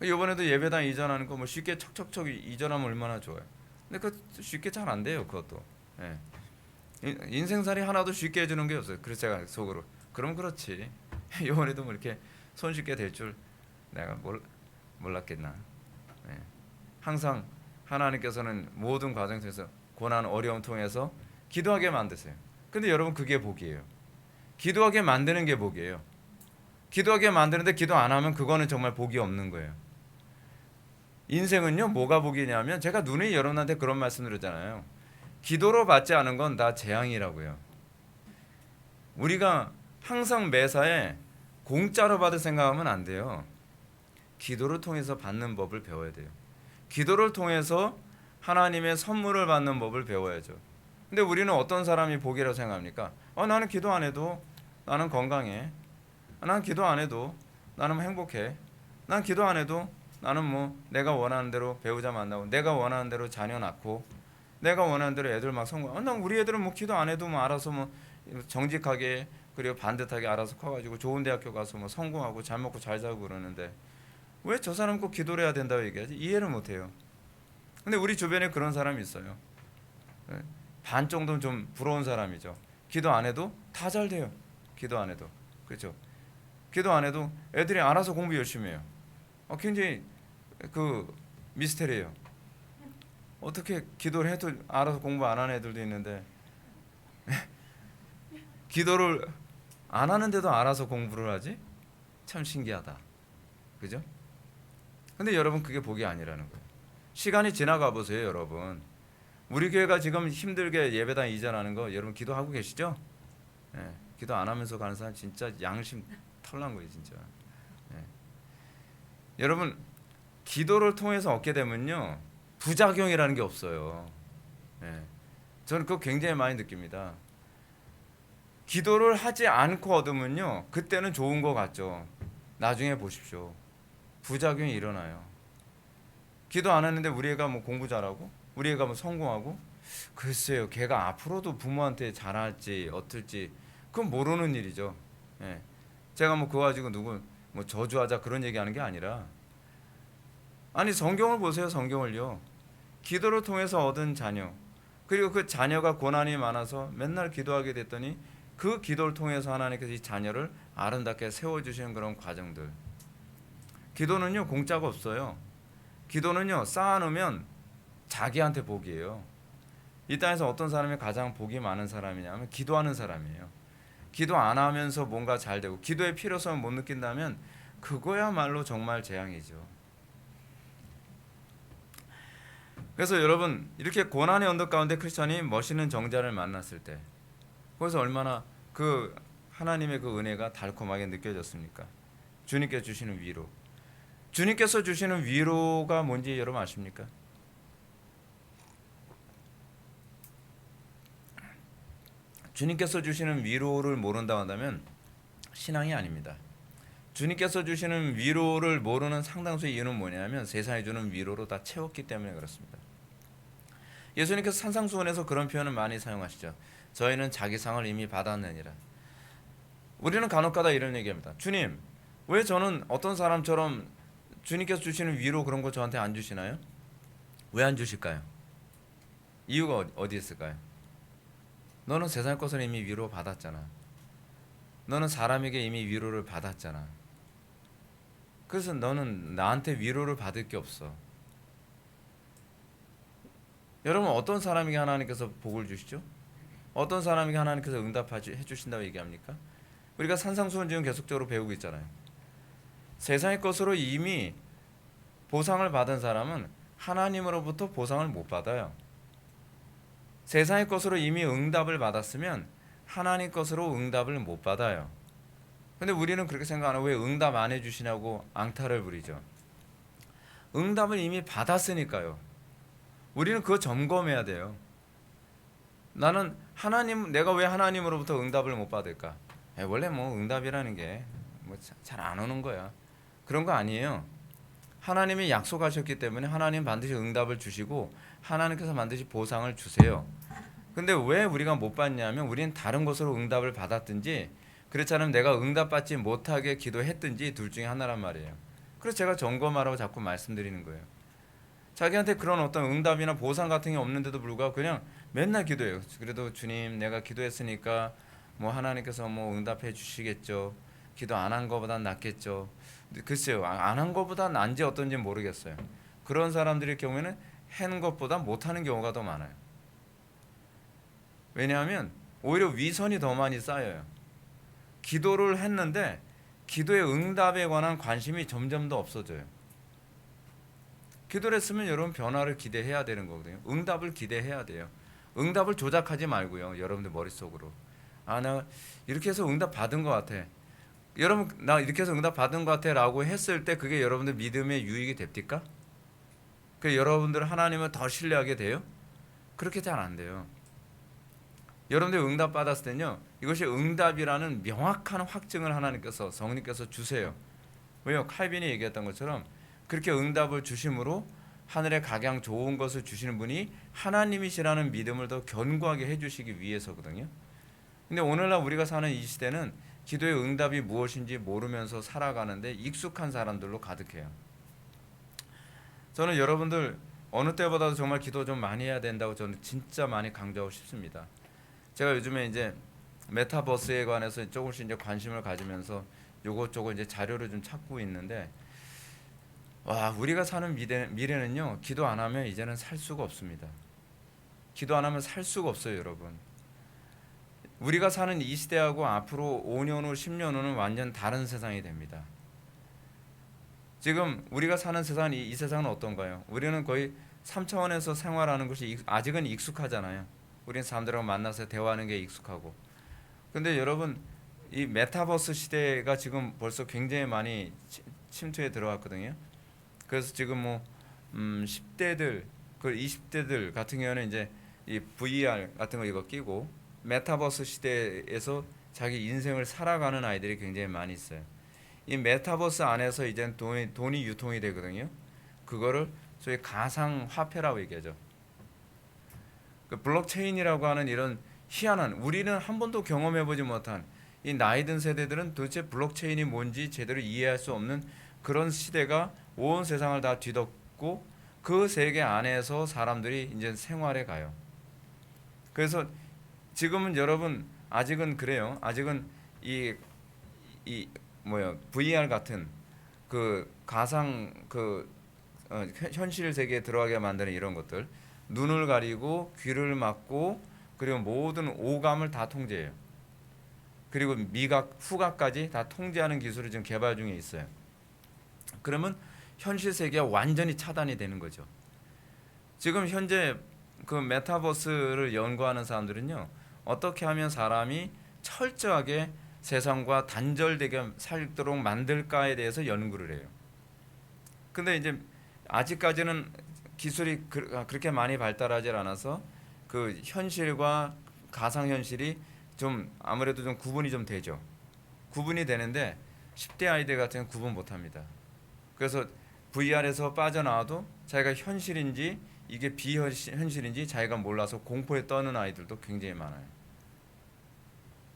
이번에도 예배당 이전하는 거 뭐 쉽게 척척척 이전하면 얼마나 좋아요. 근데 그 쉽게 잘 안 돼요. 그것도. 예. 인생살이 하나도 쉽게 해주는 게 없어요. 그래서 제가 속으로 그럼 그렇지. 이번에도 뭐 이렇게 손쉽게 될 줄 내가 몰랐겠나. 예. 항상 하나님께서는 모든 과정 속에서 고난 어려움 통해서 기도하게 만드세요. 근데 여러분 그게 복이에요. 기도하게 만드는 게 복이에요. 기도하게 만드는데 기도 안 하면 그거는 정말 복이 없는 거예요. 인생은요 뭐가 복이냐면, 제가 누누이 여러분한테 그런 말씀 드렸잖아요. 기도로 받지 않은 건 다 재앙이라고요. 우리가 항상 매사에 공짜로 받을 생각하면 안 돼요. 기도를 통해서 받는 법을 배워야 돼요. 기도를 통해서 하나님의 선물을 받는 법을 배워야죠. 근데 우리는 어떤 사람이 복이라고 생각합니까? 나는 기도 안 해도 나는 건강해. 나는 기도 안 해도 나는 행복해. 난 기도 안 해도 나는 뭐 내가 원하는 대로 배우자 만나고, 내가 원하는 대로 자녀 낳고, 내가 원하는 대로 애들 막 성공. 난 우리 애들은 뭐 기도 안 해도 뭐 알아서 뭐 정직하게 그리고 반듯하게 알아서 커가지고 좋은 대학교 가서 뭐 성공하고 잘 먹고 잘 살고 그러는데 왜 저 사람 꼭 기도를 해야 된다고 얘기하지? 이해를 못해요. 근데 우리 주변에 그런 사람이 있어요. 반 정도는 좀 부러운 사람이죠. 기도 안 해도 다 잘 돼요. 기도 안 해도. 그렇죠? 기도 안 해도 애들이 알아서 공부 열심히 해요. 굉장히 그 미스테리예요. 어떻게 기도를 해도 알아서 공부 안 하는 애들도 있는데 기도를 안 하는데도 알아서 공부를 하지? 참 신기하다. 그죠? 근데 여러분 그게 복이 아니라는 거예요. 시간이 지나가 보세요, 여러분. 우리 교회가 지금 힘들게 예배당 이전하는 거 여러분 기도하고 계시죠? 예, 기도 안 하면서 가는 사람 진짜 양심 털난 거예요, 진짜. 예. 여러분 기도를 통해서 얻게 되면요 부작용이라는 게 없어요. 예. 저는 그거 굉장히 많이 느낍니다. 기도를 하지 않고 얻으면요 그때는 좋은 거 같죠. 나중에 보십시오. 부작용이 일어나요. 기도 안 하는데 우리 애가 뭐 공부 잘하고 우리 애가 뭐 성공하고, 글쎄요 걔가 앞으로도 부모한테 잘할지 어떨지 그건 모르는 일이죠. 예. 제가 뭐 그거 가지고 누구 뭐 저주하자 그런 얘기하는 게 아니라, 아니 성경을 보세요. 성경을요. 기도를 통해서 얻은 자녀, 그리고 그 자녀가 고난이 많아서 맨날 기도하게 됐더니 그 기도를 통해서 하나님께서 이 자녀를 아름답게 세워주시는 그런 과정들. 기도는요 공짜가 없어요. 기도는요 쌓아놓으면 자기한테 복이에요. 이 땅에서 어떤 사람이 가장 복이 많은 사람이냐면 기도하는 사람이에요. 기도 안 하면서 뭔가 잘 되고 기도의 필요성을 못 느낀다면 그거야말로 정말 재앙이죠. 그래서 여러분 이렇게 고난의 언덕 가운데 크리스천이 멋있는 정자를 만났을 때 거기서 얼마나 그 하나님의 그 은혜가 달콤하게 느껴졌습니까? 주님께서 주시는 위로. 주님께서 주시는 위로가 뭔지 여러분 아십니까? 주님께서 주시는 위로를 모른다고 한다면 신앙이 아닙니다. 주님께서 주시는 위로를 모르는 상당수의 이유는 뭐냐면 세상이 주는 위로로 다 채웠기 때문에 그렇습니다. 예수님께서 산상수훈에서 그런 표현을 많이 사용하시죠. 저희는 자기 상을 이미 받았느니라. 우리는 간혹가다 이런 얘기합니다. 주님, 왜 저는 어떤 사람처럼 주님께서 주시는 위로 그런 거 저한테 안 주시나요? 왜 안 주실까요? 이유가 어디 있을까요? 너는 세상 것을 이미 위로 받았잖아. 너는 사람에게 이미 위로를 받았잖아. 그래서 너는 나한테 위로를 받을 게 없어. 여러분 어떤 사람에게 하나님께서 복을 주시죠? 어떤 사람에게 하나님께서 응답해 주신다고 얘기합니까? 우리가 산상수훈 지금 계속적으로 배우고 있잖아요. 세상의 것으로 이미 보상을 받은 사람은 하나님으로부터 보상을 못 받아요. 세상의 것으로 이미 응답을 받았으면 하나님 것으로 응답을 못 받아요. 근데 우리는 그렇게 생각 안 하고 왜 응답 안 해주시냐고 앙탈을 부리죠. 응답을 이미 받았으니까요. 우리는 그거 점검해야 돼요. 나는 내가 왜 하나님으로부터 응답을 못 받을까? 원래 뭐 응답이라는 게 뭐 잘 안 오는 거야. 그런 거 아니에요. 하나님이 약속하셨기 때문에 하나님 반드시 응답을 주시고 하나님께서 반드시 보상을 주세요. 근데 왜 우리가 못 받냐면 우리는 다른 것으로 응답을 받았든지 그렇지 않으면 내가 응답받지 못하게 기도했든지 둘 중에 하나란 말이에요. 그래서 제가 점검하라고 자꾸 말씀드리는 거예요. 자기한테 그런 어떤 응답이나 보상 같은 게 없는데도 불구하고 그냥 맨날 기도해요. 그래도 주님 내가 기도했으니까 뭐 하나님께서 뭐 응답해 주시겠죠. 기도 안 한 거보단 낫겠죠. 글쎄요, 안 한 거보다 난지 어떤지 모르겠어요. 그런 사람들의 경우에는 하는 것보다 못하는 경우가 더 많아요. 왜냐하면 오히려 위선이 더 많이 쌓여요. 기도를 했는데 기도의 응답에 관한 관심이 점점 더 없어져요. 기도를 했으면 여러분 변화를 기대해야 되는 거거든요. 응답을 기대해야 돼요. 응답을 조작하지 말고요. 여러분들 머릿속으로. 나 이렇게 해서 응답 받은 것 같아. 여러분 나 이렇게 해서 응답 받은 것 같아 라고 했을 때 그게 여러분들 믿음의 유익이 됩니까? 그 여러분들 하나님을 더 신뢰하게 돼요? 그렇게 잘 안 돼요. 여러분들 응답 받았을 때는요. 이것이 응답이라는 명확한 확증을 하나님께서 성령님께서 주세요. 왜요? 칼빈이 얘기했던 것처럼 그렇게 응답을 주심으로 하늘의 각양 좋은 것을 주시는 분이 하나님이시라는 믿음을 더 견고하게 해주시기 위해서거든요. 근데 오늘날 우리가 사는 이 시대는 기도의 응답이 무엇인지 모르면서 살아가는데 익숙한 사람들로 가득해요. 저는 여러분들 어느 때보다도 정말 기도 좀 많이 해야 된다고 저는 진짜 많이 강조하고 싶습니다. 제가 요즘에 이제 메타버스에 관해서 조금씩 이제 관심을 가지면서 요것저것 이제 자료를 좀 찾고 있는데 와 우리가 사는 미래는요 기도 안 하면 이제는 살 수가 없습니다. 기도 안 하면 살 수가 없어요 여러분. 우리가 사는 이 시대하고 앞으로 5년 후 10년 후는 완전 다른 세상이 됩니다. 지금 우리가 사는 세상 이 세상은 어떤가요? 우리는 거의 3차원에서 생활하는 것이 아직은 익숙하잖아요. 우리는 사람들하고 만나서 대화하는 게 익숙하고. 근데 여러분 이 메타버스 시대가 지금 벌써 굉장히 많이 침투에 들어왔거든요. 그래서 지금 뭐 10대들, 그 20대들 같은 경우는 이제 이 VR 같은 거 이거 끼고 메타버스 시대에서 자기 인생을 살아가는 아이들이 굉장히 많이 있어요. 이 메타버스 안에서 이제 돈이 유통이 되거든요. 그거를 소위 가상 화폐라고 얘기하죠. 그 블록체인이라고 하는 이런 희한한 우리는 한 번도 경험해보지 못한 이 나이 든 세대들은 도대체 블록체인이 뭔지 제대로 이해할 수 없는 그런 시대가 온 세상을 다 뒤덮고 그 세계 안에서 사람들이 이제 생활해 가요. 그래서 지금은 여러분 아직은 그래요. 아직은 이 VR 같은 그 가상 현실 세계에 들어가게 만드는 이런 것들 눈을 가리고 귀를 막고 그리고 모든 오감을 다 통제해요. 그리고 미각, 후각까지 다 통제하는 기술이 지금 개발 중에 있어요. 그러면 현실 세계가 완전히 차단이 되는 거죠. 지금 현재 그 메타버스를 연구하는 사람들은요, 어떻게 하면 사람이 철저하게 세상과 단절되게 살도록 만들까에 대해서 연구를 해요. 근데 이제 아직까지는 기술이 그렇게 많이 발달하지 않아서 그 현실과 가상 현실이 좀 아무래도 좀 구분이 좀 되죠. 구분이 되는데 10대 아이들 같은 경우는 구분 못 합니다. 그래서 VR에서 빠져나와도 자기가 현실인지 이게 비현실인지 자기가 몰라서 공포에 떠는 아이들도 굉장히 많아요.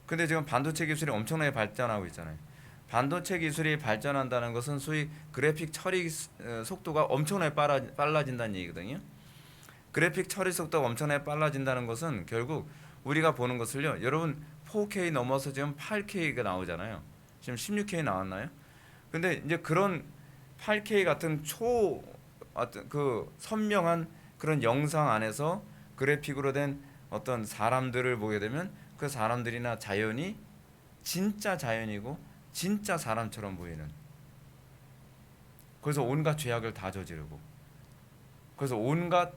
근데 지금 반도체 기술이 엄청나게 발전하고 있잖아요. 반도체 기술이 발전한다는 것은 소위 그래픽 처리 속도가 엄청나게 빨라진다는 얘기거든요. 그래픽 처리 속도가 엄청나게 빨라진다는 것은 결국 우리가 보는 것을요. 여러분 4K 넘어서 지금 8K가 나오잖아요. 지금 16K 나왔나요? 근데 이제 그런 8K 같은 어떤 그 선명한 그런 영상 안에서 그래픽으로 된 어떤 사람들을 보게 되면 그 사람들이나 자연이 진짜 자연이고 진짜 사람처럼 보이는, 그래서 온갖 죄악을 다 저지르고 그래서 온갖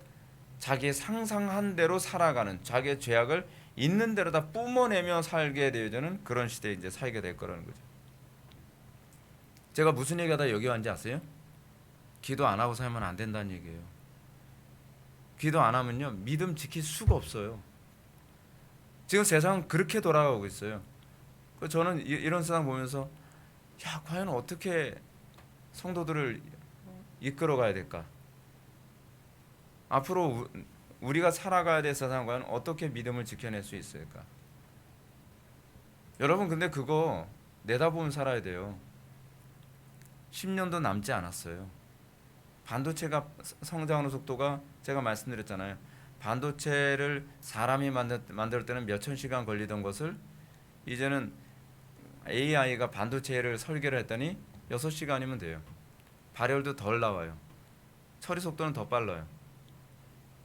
자기의 상상한 대로 살아가는, 자기의 죄악을 있는 대로 다 뿜어내며 살게 되어지는 그런 시대에 이제 살게 될 거라는 거죠. 제가 무슨 얘기하다 여기 왔는지 아세요? 기도 안 하고 살면 안 된다는 얘기예요. 기도 안 하면요 믿음 지킬 수가 없어요. 지금 세상은 그렇게 돌아가고 있어요. 저는 이런 세상 보면서 야 과연 어떻게 성도들을 이끌어 가야 될까? 앞으로 우리가 살아가야 될 세상은 과연 어떻게 믿음을 지켜낼 수 있을까? 여러분 근데 그거 내다보면 살아야 돼요. 10년도 남지 않았어요. 반도체가 성장하는 속도가 제가 말씀드렸잖아요. 반도체를 사람이 만들 때는 몇천 시간 걸리던 것을 이제는 AI가 반도체를 설계를 했더니 6시간이면 돼요. 발열도 덜 나와요. 처리 속도는 더 빨라요.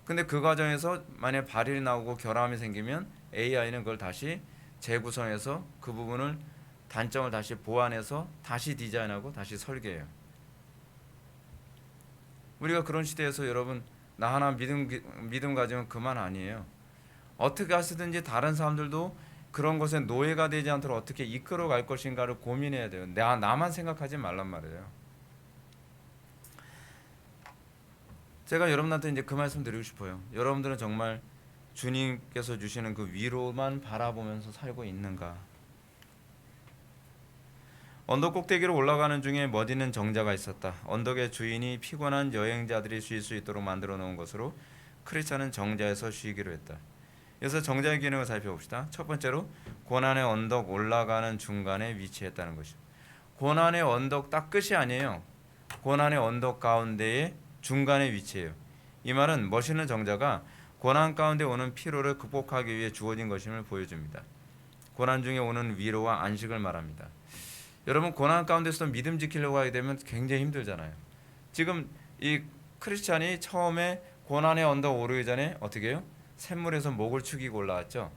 근데 그 과정에서 만약 발열이 나오고 결함이 생기면 AI는 그걸 다시 재구성해서 그 부분을 단점을 다시 보완해서 다시 디자인하고 다시 설계해요. 우리가 그런 시대에서 여러분 나 하나 믿음 가지면 그만 아니에요. 어떻게 하시든지 다른 사람들도 그런 것에 노예가 되지 않도록 어떻게 이끌어 갈 것인가를 고민해야 돼요. 나만 생각하지 말란 말이에요. 제가 여러분한테 이제 그 말씀 드리고 싶어요. 여러분들은 정말 주님께서 주시는 그 위로만 바라보면서 살고 있는가? 언덕 꼭대기로 올라가는 중에 멋있는 정자가 있었다. 언덕의 주인이 피곤한 여행자들이 쉴 수 있도록 만들어 놓은 것으로 크리스찬은 정자에서 쉬기로 했다. 그래서 정자의 기능을 살펴봅시다. 첫 번째로 고난의 언덕 올라가는 중간에 위치했다는 것이죠. 고난의 언덕 딱 끝이 아니에요. 고난의 언덕 가운데에 중간에 위치해요. 이 말은 멋있는 정자가 고난 가운데 오는 피로를 극복하기 위해 주어진 것임을 보여줍니다. 고난 중에 오는 위로와 안식을 말합니다. 여러분 고난 가운데서도 믿음 지키려고 하게 되면 굉장히 힘들잖아요. 지금 이 크리스찬이 처음에 고난의 언덕 오르기 전에 어떻게 해요? 샘물에서 목을 축이고 올라왔죠.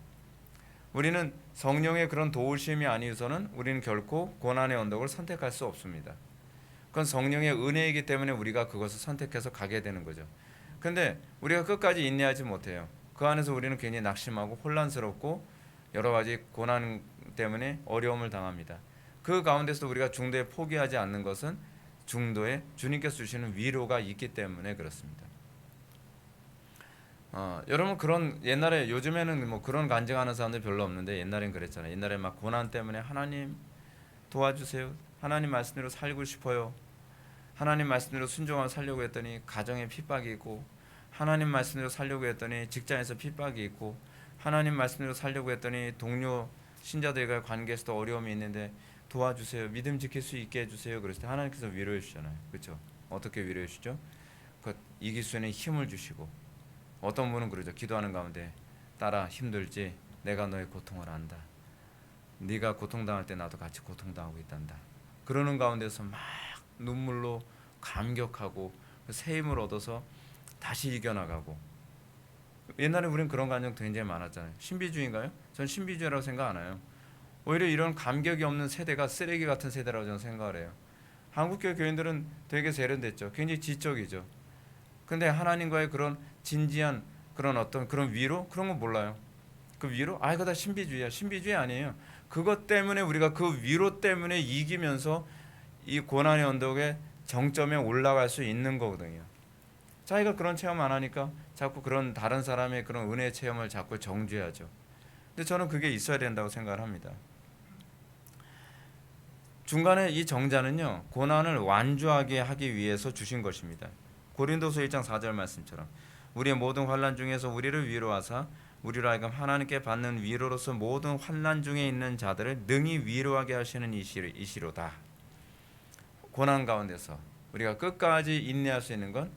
우리는 성령의 그런 도우심이 아니어서는 우리는 결코 고난의 언덕을 선택할 수 없습니다. 그건 성령의 은혜이기 때문에 우리가 그것을 선택해서 가게 되는 거죠. 근데 우리가 끝까지 인내하지 못해요. 그 안에서 우리는 괜히 낙심하고 혼란스럽고 여러 가지 고난 때문에 어려움을 당합니다. 그 가운데서 우리가 중도에 포기하지 않는 것은 중도에 주님께서 주시는 위로가 있기 때문에 그렇습니다. 여러분 그런 옛날에 요즘에는 뭐 그런 간증하는 사람들 별로 없는데 옛날엔 그랬잖아요. 옛날에 막 고난 때문에 하나님 도와주세요. 하나님 말씀대로 살고 싶어요. 하나님 말씀대로 순종하며 살려고 했더니 가정에 핍박이 있고, 하나님 말씀대로 살려고 했더니 직장에서 핍박이 있고, 하나님 말씀대로 살려고 했더니 동료 신자들과 관계에서도 어려움이 있는데 도와주세요. 믿음 지킬 수 있게 해주세요. 그랬을 때 하나님께서 위로해 주잖아요. 그렇죠? 어떻게 위로해 주죠? 이길 수 있는 힘을 주시고, 어떤 분은 그러죠. 기도하는 가운데 딸아 힘들지? 내가 너의 고통을 안다. 네가 고통당할 때 나도 같이 고통당하고 있단다. 그러는 가운데서 막 눈물로 감격하고 새 힘을 얻어서 다시 이겨나가고. 옛날에 우리는 그런 감정 굉장히 많았잖아요. 신비주의인가요? 전 신비주의라고 생각 안 해요. 오히려 이런 감격이 없는 세대가 쓰레기 같은 세대라고 저는 생각을 해요. 한국교회 교인들은 되게 세련됐죠. 굉장히 지적이죠. 근데 하나님과의 그런 진지한 그런 어떤 그런 위로 그런 건 몰라요. 그 위로? 아 이거 다 신비주의야. 신비주의 아니에요. 그것 때문에 우리가 그 위로 때문에 이기면서 이 고난의 언덕에 정점에 올라갈 수 있는 거거든요. 자기가 그런 체험 안 하니까 자꾸 그런 다른 사람의 그런 은혜 체험을 자꾸 정죄하죠. 근데 저는 그게 있어야 된다고 생각을 합니다. 중간에 이 정자는요, 고난을 완주하게 하기 위해서 주신 것입니다. 고린도서 1장 4절 말씀처럼 우리의 모든 환난 중에서 우리를 위로하사 우리로 하여금 하나님께 받는 위로로서 모든 환난 중에 있는 자들을 능히 위로하게 하시는 이시로다. 고난 가운데서 우리가 끝까지 인내할 수 있는 건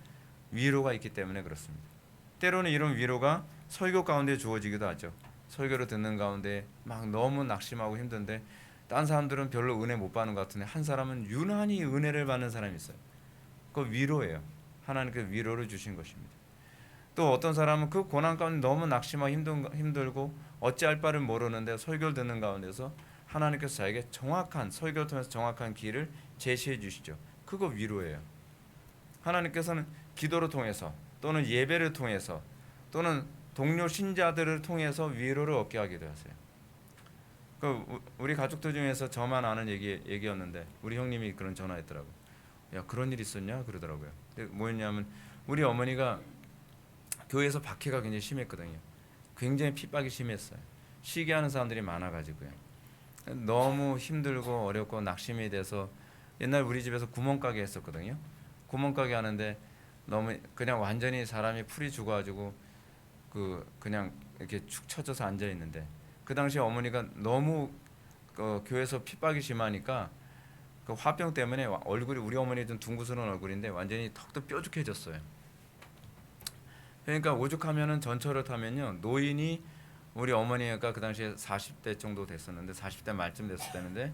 위로가 있기 때문에 그렇습니다. 때로는 이런 위로가 설교 가운데 주어지기도 하죠. 설교를 듣는 가운데 막 너무 낙심하고 힘든데 딴 사람들은 별로 은혜 못 받는 것 같은데 한 사람은 유난히 은혜를 받는 사람이 있어요. 그 위로예요. 하나님께서 위로를 주신 것입니다. 또 어떤 사람은 그 고난 가운데 너무 낙심하고 힘들고 어찌할 바를 모르는데 설교를 듣는 가운데서 하나님께서 자에게 정확한 설교를 통해서 정확한 길을 제시해 주시죠. 그거 위로예요. 하나님께서는 기도를 통해서 또는 예배를 통해서 또는 동료 신자들을 통해서 위로를 얻게 하기도 하세요. 우리 가족들 중에서 저만 아는 얘기였는데 우리 형님이 그런 전화했더라고. 야 그런 일 있었냐 그러더라고요. 뭐였냐면 우리 어머니가 교회에서 박해가 굉장히 심했거든요. 굉장히 핍박이 심했어요. 쉬게 하는 사람들이 많아가지고요. 너무 힘들고 어렵고 낙심이 돼서 옛날 우리 집에서 구멍가게 했었거든요. 구멍가게 하는데 너무 그냥 완전히 사람이 풀이 죽어가지고 그냥 이렇게 축 처져서 앉아 있는데 그 당시 어머니가 너무 교회에서 핍박이 심하니까 그 화병 때문에 얼굴이 우리 어머니 좀 둥그스러운 얼굴인데 완전히 턱도 뾰족해졌어요. 그러니까 오죽하면은 전철을 타면요 노인이 우리 어머니가 그 당시에 40대 정도 됐었는데 40대 말쯤 됐을 때인데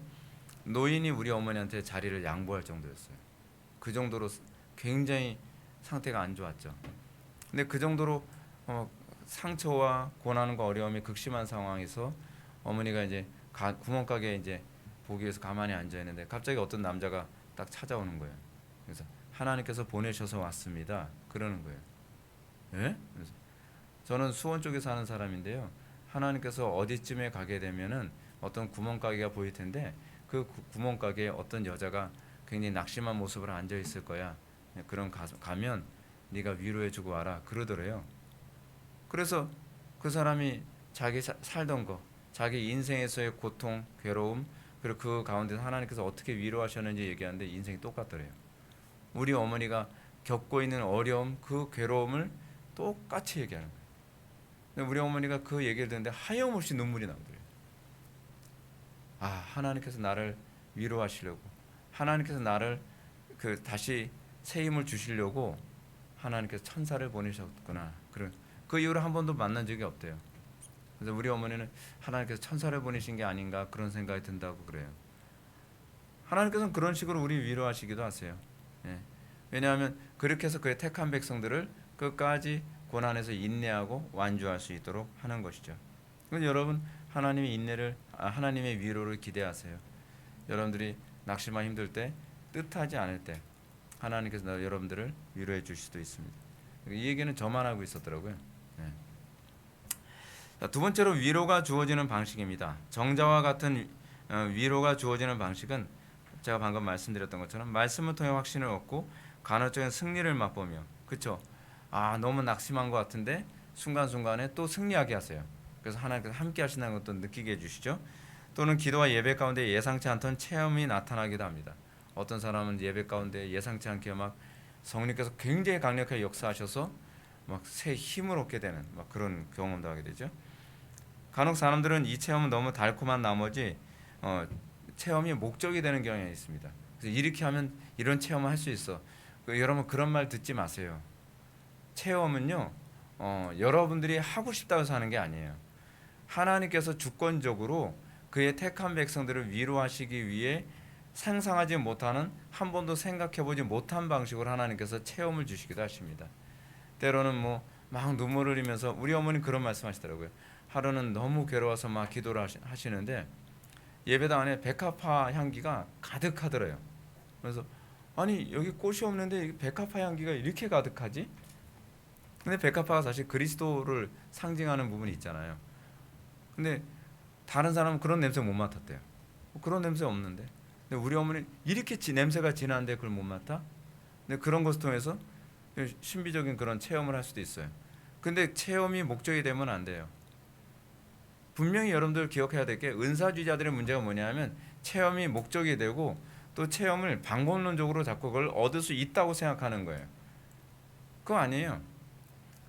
노인이 우리 어머니한테 자리를 양보할 정도였어요. 그 정도로 굉장히 상태가 안 좋았죠. 근데 그 정도로 상처와 고난과 어려움이 극심한 상황에서 어머니가 이제 구멍가게에 이제 보기 위해서 가만히 앉아 있는데 갑자기 어떤 남자가 딱 찾아오는 거예요. 그래서 하나님께서 보내셔서 왔습니다. 그러는 거예요. 예? 그래서 저는 수원 쪽에 사는 사람인데요. 하나님께서 어디쯤에 가게 되면은 어떤 구멍가게가 보일 텐데 그 구멍가게에 어떤 여자가 굉장히 낙심한 모습으로 앉아 있을 거야. 그럼 가면 네가 위로해주고 와라 그러더래요. 그래서 그 사람이 자기 살던 거, 자기 인생에서의 고통, 괴로움 그리고 그 가운데서 하나님께서 어떻게 위로하셨는지 얘기하는데 인생이 똑같더래요. 우리 어머니가 겪고 있는 어려움, 그 괴로움을 똑같이 얘기하는 거예요. 근데 우리 어머니가 그 얘기를 듣는데 하염없이 눈물이 나더래요. 아, 하나님께서 나를 위로하시려고, 하나님께서 나를 다시 새 힘을 주시려고 하나님께서 천사를 보내셨구나. 그 이후로 한 번도 만난 적이 없대요. 그래서 우리 어머니는 하나님께서 천사를 보내신 게 아닌가 그런 생각이 든다고 그래요. 하나님께서는 그런 식으로 우리 위로하시기도 하세요. 예. 왜냐하면 그렇게 해서 그의 택한 백성들을 끝까지 고난에서 인내하고 완주할 수 있도록 하는 것이죠. 그래서 여러분 하나님의 하나님의 위로를 기대하세요. 여러분들이 낙심하고 힘들 때, 뜻하지 않을 때 하나님께서 여러분들을 위로해 주실 수도 있습니다. 이 얘기는 저만 하고 있었더라고요. 네. 두 번째로 위로가 주어지는 방식입니다. 정자와 같은 위로가 주어지는 방식은 제가 방금 말씀드렸던 것처럼 말씀을 통해 확신을 얻고 간헐적인 승리를 맛보며, 그렇죠? 아 너무 낙심한 것 같은데 순간순간에 또 승리하게 하세요. 그래서 하나님께서 함께 하신다는 것도 느끼게 해주시죠. 또는 기도와 예배 가운데 예상치 않던 체험이 나타나기도 합니다. 어떤 사람은 예배 가운데 예상치 않게 막 성령께서 굉장히 강력하게 역사하셔서 막 새 힘을 얻게 되는 막 그런 경험도 하게 되죠. 간혹 사람들은 이 체험은 너무 달콤한 나머지 체험이 목적이 되는 경향이 있습니다. 그래서 이렇게 하면 이런 체험을 할 수 있어. 여러분 그런 말 듣지 마세요. 체험은요 여러분들이 하고 싶다고 해서 하는 게 아니에요. 하나님께서 주권적으로 그의 택한 백성들을 위로하시기 위해 상상하지 못하는, 한 번도 생각해보지 못한 방식으로 하나님께서 체험을 주시기도 하십니다. 때로는 뭐 막 눈물을 흘리면서 우리 어머니 그런 말씀하시더라고요. 하루는 너무 괴로워서 막 기도를 하시는데 예배당 안에 백합화 향기가 가득하더래요. 그래서 아니 여기 꽃이 없는데 백합화 향기가 이렇게 가득하지? 근데 백합화가 사실 그리스도를 상징하는 부분이 있잖아요. 근데 다른 사람은 그런 냄새 못 맡았대요. 그런 냄새 없는데. 근데 우리 어머니 이렇게 냄새가 진한데 그걸 못 맡아? 근데 그런 것을 통해서 신비적인 그런 체험을 할 수도 있어요. 근데 체험이 목적이 되면 안 돼요. 분명히 여러분들 기억해야 될 게 은사주의자들의 문제가 뭐냐면 체험이 목적이 되고 또 체험을 방법론적으로 자꾸 그걸 얻을 수 있다고 생각하는 거예요. 그거 아니에요.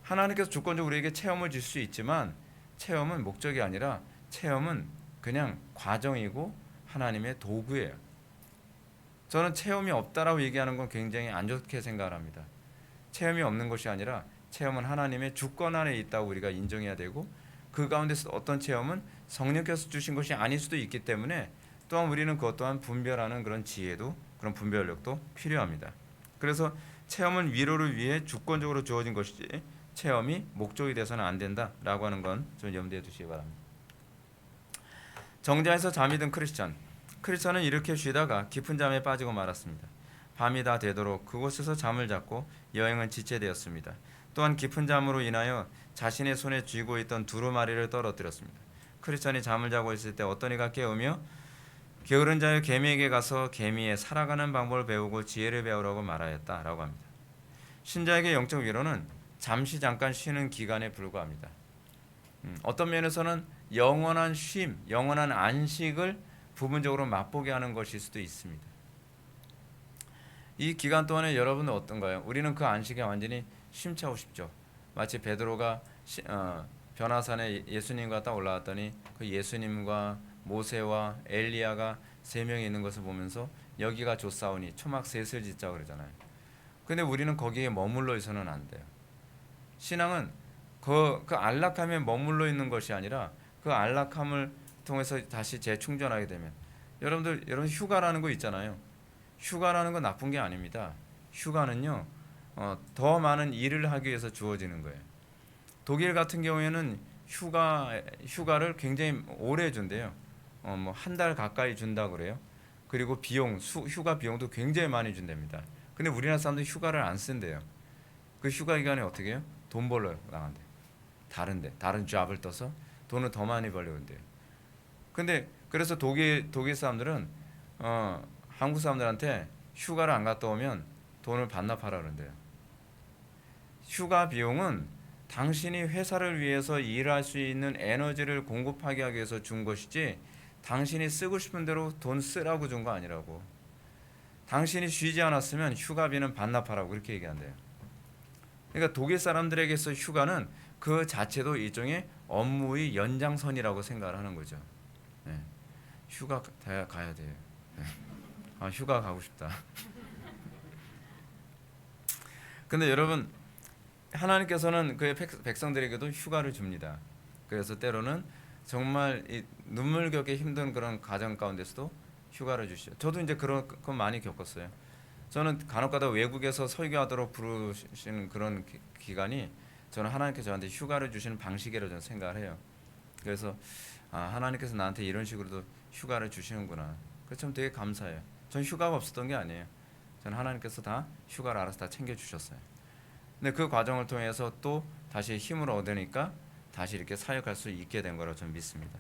하나님께서 주권적으로 우리에게 체험을 줄 수 있지만 체험은 목적이 아니라 체험은 그냥 과정이고 하나님의 도구예요. 저는 체험이 없다라고 얘기하는 건 굉장히 안 좋게 생각을 합니다. 체험이 없는 것이 아니라 체험은 하나님의 주권 안에 있다고 우리가 인정해야 되고 그 가운데서 어떤 체험은 성령께서 주신 것이 아닐 수도 있기 때문에 또한 우리는 그것 또한 분별하는 그런 지혜도 그런 분별력도 필요합니다. 그래서 체험은 위로를 위해 주권적으로 주어진 것이지 체험이 목적이 돼서는 안 된다라고 하는 건 좀 염두에 두시기 바랍니다. 정자에서 잠이 든 크리스천은 이렇게 쉬다가 깊은 잠에 빠지고 말았습니다. 밤이 다 되도록 그곳에서 잠을 잤고 여행은 지체되었습니다. 또한 깊은 잠으로 인하여 자신의 손에 쥐고 있던 두루마리를 떨어뜨렸습니다. 크리스천이 잠을 자고 있을 때 어떤 이가 깨우며 게으른 자여 개미에게 가서 개미의 살아가는 방법을 배우고 지혜를 배우라고 말하였다라고 합니다. 신자에게 영적 위로는 잠시 잠깐 쉬는 기간에 불과합니다. 어떤 면에서는 영원한 쉼, 영원한 안식을 부분적으로 맛보게 하는 것일 수도 있습니다. 이 기간 동안에 여러분은 어떤가요? 우리는 그 안식에 완전히 심차고 싶죠. 마치 베드로가 변화산에 예수님과 딱 올라왔더니 그 예수님과 모세와 엘리야가 세 명이 있는 것을 보면서 여기가 좋사오니 초막 셋을 짓자 그러잖아요. 근데 우리는 거기에 머물러 있어서는 안 돼요. 신앙은 그 안락함에 머물러 있는 것이 아니라 그 안락함을 통해서 다시 재충전하게 되면 여러분 휴가라는 거 있잖아요. 휴가라는 건 나쁜 게 아닙니다. 휴가는요 더 많은 일을 하기 위해서 주어지는 거예요. 독일 같은 경우에는 휴가를 굉장히 오래 준대요. 뭐 한 달 가까이 준다 그래요. 그리고 휴가 비용도 굉장히 많이 준답니다. 근데 우리나라 사람들 휴가를 안 쓴대요. 그 휴가 기간에 어떻게 해요? 돈 벌러 나간대. 다른 잡을 떠서 돈을 더 많이 벌려고 한대요. 근데 그래서 독일 사람들은 한국 사람들한테 휴가를 안 갔다 오면 돈을 반납하라 그런대요. 휴가 비용은 당신이 회사를 위해서 일할 수 있는 에너지를 공급하기 위해서 준 것이지 당신이 쓰고 싶은 대로 돈 쓰라고 준 거 아니라고. 당신이 쉬지 않았으면 휴가비는 반납하라고 그렇게 얘기한대요. 그러니까 독일 사람들에게서 휴가는 그 자체도 일종의 업무의 연장선이라고 생각을 하는 거죠. 네. 휴가 가야 돼요. 네. 휴가 가고 싶다. 근데 여러분 하나님께서는 그의 백성들에게도 휴가를 줍니다. 그래서 때로는 정말 눈물겹게 힘든 그런 가정 가운데서도 휴가를 주시죠. 저도 이제 그런 거 많이 겪었어요. 저는 간혹가다 외국에서 설교하도록 부르시는 그런 기간이 저는 하나님께서 저한테 휴가를 주시는 방식이라고 저는 생각을 해요. 그래서 하나님께서 나한테 이런 식으로도 휴가를 주시는구나. 그래서 참 되게 감사해요. 전 휴가가 없었던 게 아니에요. 저는 하나님께서 다 휴가를 알아서 다 챙겨주셨어요. 근데 그 과정을 통해서 또 다시 힘을 얻으니까 다시 이렇게 사역할 수 있게 된 거라고 저는 믿습니다.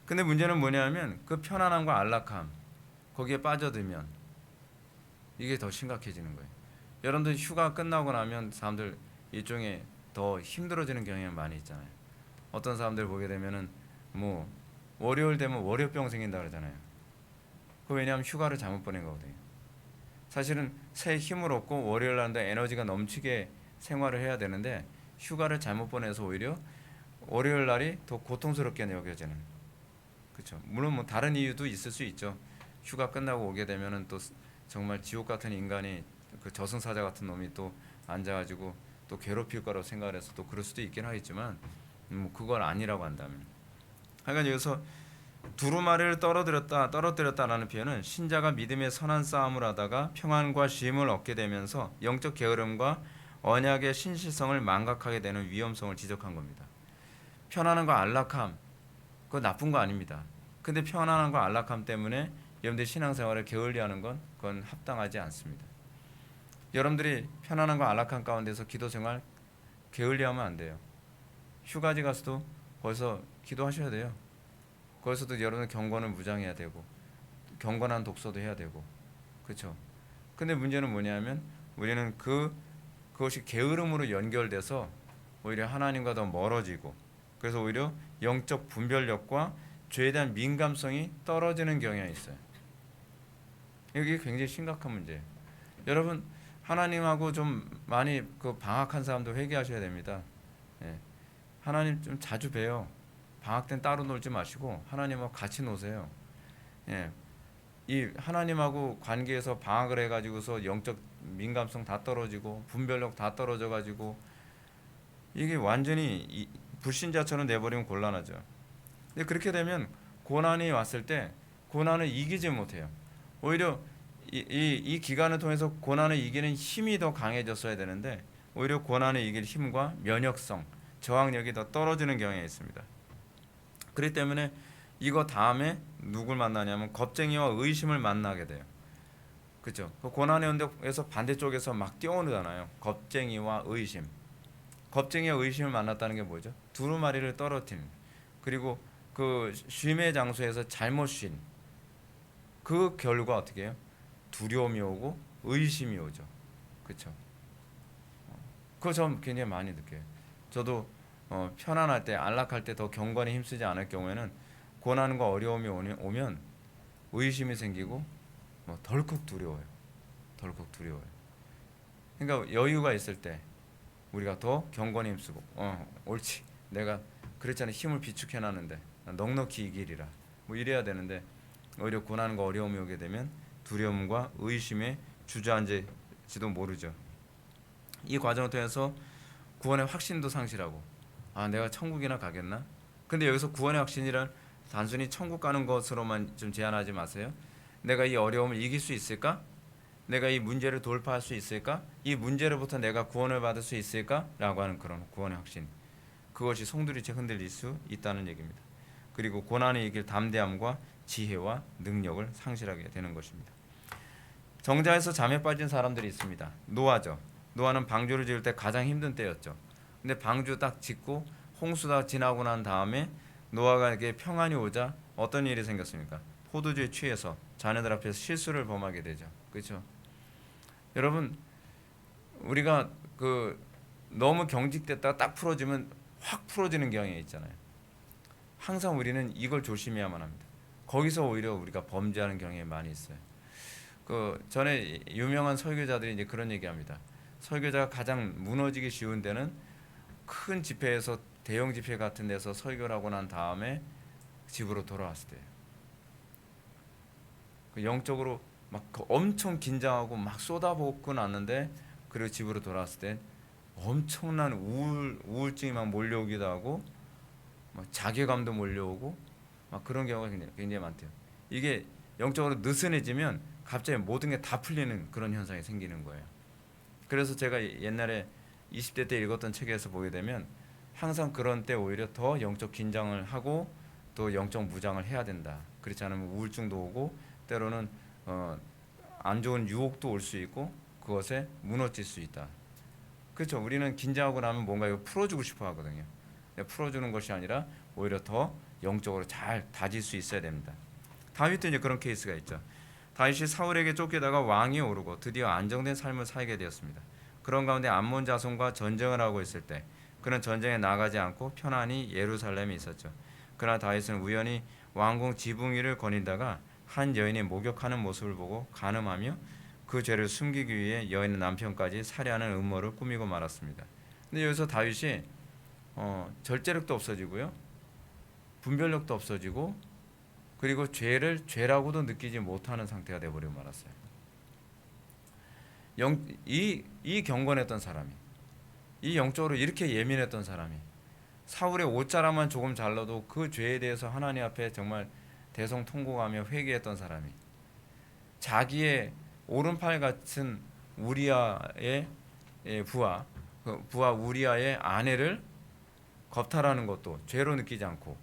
근데 문제는 뭐냐면 그 편안함과 안락함 거기에 빠져들면 이게 더 심각해지는 거예요. 여러분들 휴가 끝나고 나면 사람들 일종의 더 힘들어지는 경향이 많이 있잖아요. 어떤 사람들 보게 되면은 뭐 월요일 되면 월요병 생긴다 그러잖아요. 그 왜냐하면 휴가를 잘못 보낸 거거든요. 사실은 새 힘을 얻고 월요일 날도 에너지가 넘치게 생활을 해야 되는데 휴가를 잘못 보내서 오히려 월요일 날이 더 고통스럽게 여겨지는. 그렇죠. 물론 뭐 다른 이유도 있을 수 있죠. 휴가 끝나고 오게 되면은 또 정말 지옥 같은 인간이 그 저승사자 같은 놈이 또 앉아가지고 또 괴롭힐 거라고 생각해서 또 그럴 수도 있긴 하겠지만 뭐 그걸 아니라고 한다면. 하여간 여기서 두루마리를 떨어뜨렸다라는 표현은 신자가 믿음의 선한 싸움을 하다가 평안과 쉼을 얻게 되면서 영적 게으름과 언약의 신실성을 망각하게 되는 위험성을 지적한 겁니다. 편안함과 안락함 그거 나쁜 거 아닙니다. 근데 편안함과 안락함 때문에 여러분들 신앙생활을 게을리하는 건 그건 합당하지 않습니다. 여러분들이 편안함과 안락함 가운데서 기도생활 게을리하면 안 돼요. 휴가지 가서도 거기서 기도하셔야 돼요. 거기서도 여러분 경건을 무장해야 되고 경건한 독서도 해야 되고 그렇죠. 근데 문제는 뭐냐면 우리는 그것이 게으름으로 연결돼서 오히려 하나님과 더 멀어지고 그래서 오히려 영적 분별력과 죄에 대한 민감성이 떨어지는 경향이 있어요. 이게 굉장히 심각한 문제예요. 여러분 하나님하고 좀 많이 그 방학한 사람도 회개하셔야 됩니다. 예. 하나님 좀 자주 봬요. 방학 땐 따로 놀지 마시고 하나님하고 같이 노세요. 예. 이 하나님하고 관계에서 방학을 해가지고서 영적 민감성 다 떨어지고 분별력 다 떨어져가지고 이게 완전히 불신자처럼 내버리면 곤란하죠. 근데 그렇게 되면 고난이 왔을 때 고난을 이기지 못해요. 오히려 이 기간을 통해서 고난을 이기는 힘이 더 강해졌어야 되는데 오히려 고난을 이길 힘과 면역성, 저항력이 더 떨어지는 경향이 있습니다. 그렇기 때문에 이거 다음에 누굴 만나냐면 겁쟁이와 의심을 만나게 돼요. 그렇죠? 그 고난의 언덕에서 반대쪽에서 막 뛰어오르잖아요. 겁쟁이와 의심. 겁쟁이와 의심을 만났다는 게 뭐죠? 두루마리를 떨어뜨린. 그리고 그 쉼의 장소에서 잘못 쉰. 그 결과 어떻게 해요? 두려움이 오고 의심이 오죠. 그렇죠? 그거 전 굉장히 많이 느껴요. 저도 편안할 때, 안락할 때 더 경건에 힘쓰지 않을 경우에는 고난과 어려움이 오면 의심이 생기고 덜컥 두려워요. 덜컥 두려워요. 그러니까 여유가 있을 때 우리가 더 경건에 힘쓰고 옳지. 내가 그랬잖아. 힘을 비축해 놨는데 넉넉히 이기리라. 이래야 되는데 오히려 고난과 어려움이 오게 되면 두려움과 의심에 주저앉을지도 모르죠. 이 과정을 통해서 구원의 확신도 상실하고 내가 천국이나 가겠나? 근데 여기서 구원의 확신이란 단순히 천국 가는 것으로만 좀 제한하지 마세요. 내가 이 어려움을 이길 수 있을까? 내가 이 문제를 돌파할 수 있을까? 이 문제로부터 내가 구원을 받을 수 있을까? 라고 하는 그런 구원의 확신. 그것이 송두리째 흔들릴 수 있다는 얘기입니다. 그리고 고난을 이길 담대함과 지혜와 능력을 상실하게 되는 것입니다. 정자에서 잠에 빠진 사람들이 있습니다. 노아죠. 노아는 방주를 지을 때 가장 힘든 때였죠. 근데 방주 딱 짓고 홍수가 지나고 난 다음에 노아가에게 평안이 오자 어떤 일이 생겼습니까? 포도주에 취해서 자녀들 앞에서 실수를 범하게 되죠. 그렇죠? 여러분 우리가 너무 경직됐다가 딱 풀어지면 확 풀어지는 경향이 있잖아요. 항상 우리는 이걸 조심해야만 합니다. 거기서 오히려 우리가 범죄하는 경향이 많이 있어요. 전에 유명한 설교자들이 이제 그런 얘기합니다. 설교자가 가장 무너지기 쉬운 데는 큰 집회에서 대형 집회 같은 데서 설교를 하고 난 다음에 집으로 돌아왔을 때예요. 영적으로 막 엄청 긴장하고 막 쏟아붓고 났는데 그리고 집으로 돌아왔을 때 엄청난 우울증이 막 몰려오기도 하고 막 자괴감도 몰려오고 막 그런 경우가 굉장히 많대요. 이게 영적으로 느슨해지면 갑자기 모든 게 다 풀리는 그런 현상이 생기는 거예요. 그래서 제가 옛날에 20대 때 읽었던 책에서 보게 되면 항상 그런 때 오히려 더 영적 긴장을 하고 또 영적 무장을 해야 된다. 그렇지 않으면 우울증도 오고 때로는 안 좋은 유혹도 올 수 있고 그것에 무너질 수 있다. 그렇죠. 우리는 긴장하고 나면 뭔가 이거 풀어주고 싶어 하거든요. 풀어주는 것이 아니라 오히려 더 영적으로 잘 다질 수 있어야 됩니다. 다윗도 이제 그런 케이스가 있죠. 다윗이 사울에게 쫓기다가 왕이 오르고 드디어 안정된 삶을 살게 되었습니다. 그런 가운데 암몬 자손과 전쟁을 하고 있을 때 그는 전쟁에 나가지 않고 편안히 예루살렘에 있었죠. 그러나 다윗은 우연히 왕궁 지붕 위를 거닐다가 한 여인이 목욕하는 모습을 보고 간음하며 그 죄를 숨기기 위해 여인의 남편까지 살해하는 음모를 꾸미고 말았습니다. 근데 여기서 다윗이 절제력도 없어지고요, 분별력도 없어지고, 그리고 죄를 죄라고도 느끼지 못하는 상태가 되어버리고 말았어요. 이 경건했던 사람이, 이 영적으로 이렇게 예민했던 사람이 사울의 옷자락만 조금 잘라도 그 죄에 대해서 하나님 앞에 정말 대성통곡하며 회개했던 사람이 자기의 오른팔 같은 우리아의 부하 우리아의 아내를 겁탈하는 것도 죄로 느끼지 않고,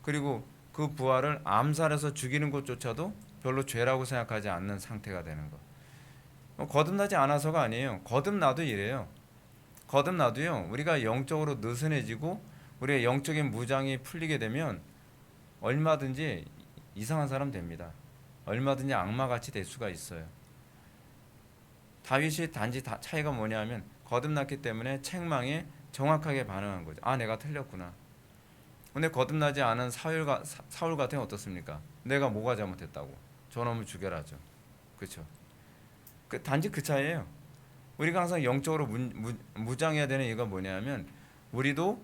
그리고 그 부하를 암살해서 죽이는 것조차도 별로 죄라고 생각하지 않는 상태가 되는 거. 거듭나지 않아서가 아니에요. 거듭나도 이래요. 거듭나도요. 우리가 영적으로 느슨해지고 우리의 영적인 무장이 풀리게 되면 얼마든지 이상한 사람 됩니다. 얼마든지 악마같이 될 수가 있어요. 다윗이 단지 차이가 뭐냐면 거듭났기 때문에 책망에 정확하게 반응한 거죠. 아, 내가 틀렸구나. 근데 거듭나지 않은 사울 같은 어떻습니까? 내가 뭐가 잘못했다고? 저놈을 죽여라죠. 그렇죠? 단지 그 차이예요. 우리가 항상 영적으로 무장해야 되는 이유가 뭐냐면 우리도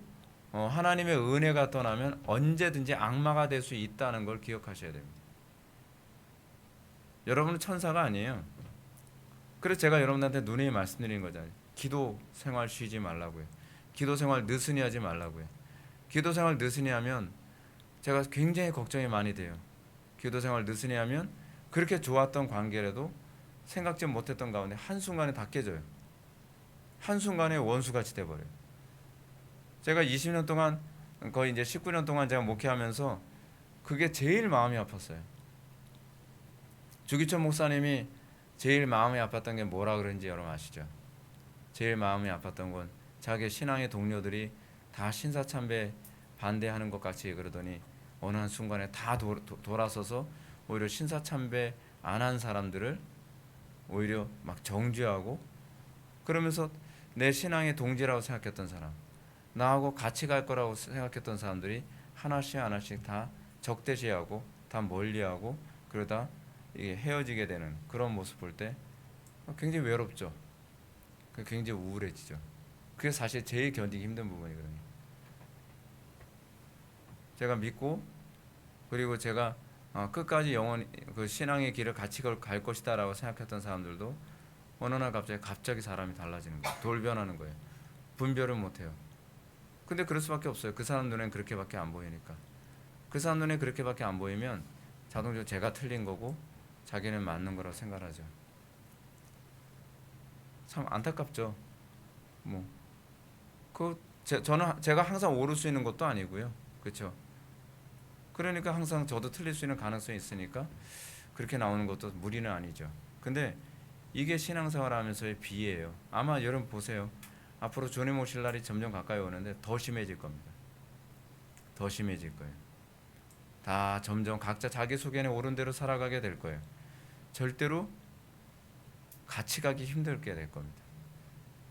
하나님의 은혜가 떠나면 언제든지 악마가 될 수 있다는 걸 기억하셔야 됩니다. 여러분은 천사가 아니에요. 그래서 제가 여러분한테 누누이 말씀드리는 거잖아요. 기도 생활 쉬지 말라고요. 기도 생활 느슨히 하지 말라고요. 기도 생활 느슨히 하면 제가 굉장히 걱정이 많이 돼요. 기도 생활 느슨히 하면 그렇게 좋았던 관계라도 생각지 못했던 가운데 한순간에 다 깨져요. 한순간에 원수같이 돼버려요. 제가 20년 동안 거의 이제 19년 동안 제가 목회하면서 그게 제일 마음이 아팠어요. 주기천 목사님이 제일 마음이 아팠던 게 뭐라 그런지 여러분 아시죠? 제일 마음이 아팠던 건 자기 신앙의 동료들이 다 신사참배 반대하는 것 같이 그러더니 어느 한순간에 다 돌아서서 오히려 신사참배 안 한 사람들을 오히려 막 정죄하고 그러면서 내 신앙의 동지라고 생각했던 사람, 나하고 같이 갈 거라고 생각했던 사람들이 하나씩 다 적대시하고 다 멀리하고 그러다 이게 헤어지게 되는 그런 모습 볼 때 굉장히 외롭죠. 굉장히 우울해지죠. 그게 사실 제일 견디기 힘든 부분이거든요. 제가 믿고 그리고 제가 끝까지 영원히 그 신앙의 길을 같이 갈 것이다라고 생각했던 사람들도 어느 날 갑자기 사람이 달라지는 거예요. 돌변하는 거예요. 분별을 못해요. 근데 그럴 수밖에 없어요. 그 사람 눈엔 그렇게밖에 안 보이니까. 그 사람 눈에 그렇게밖에 안 보이면 자동적으로 제가 틀린 거고 자기는 맞는 거라고 생각하죠. 참 안타깝죠. 저는 제가 항상 오를 수 있는 것도 아니고요. 그렇죠? 그러니까 항상 저도 틀릴 수 있는 가능성이 있으니까 그렇게 나오는 것도 무리는 아니죠. 근데 이게 신앙생활 하면서의 비예요. 아마 여러분 보세요. 앞으로 주님 오실 날이 점점 가까이 오는데 더 심해질 겁니다. 더 심해질 거예요. 다 점점 각자 자기 속에는 옳은 대로 살아가게 될 거예요. 절대로 같이 가기 힘들게 될 겁니다.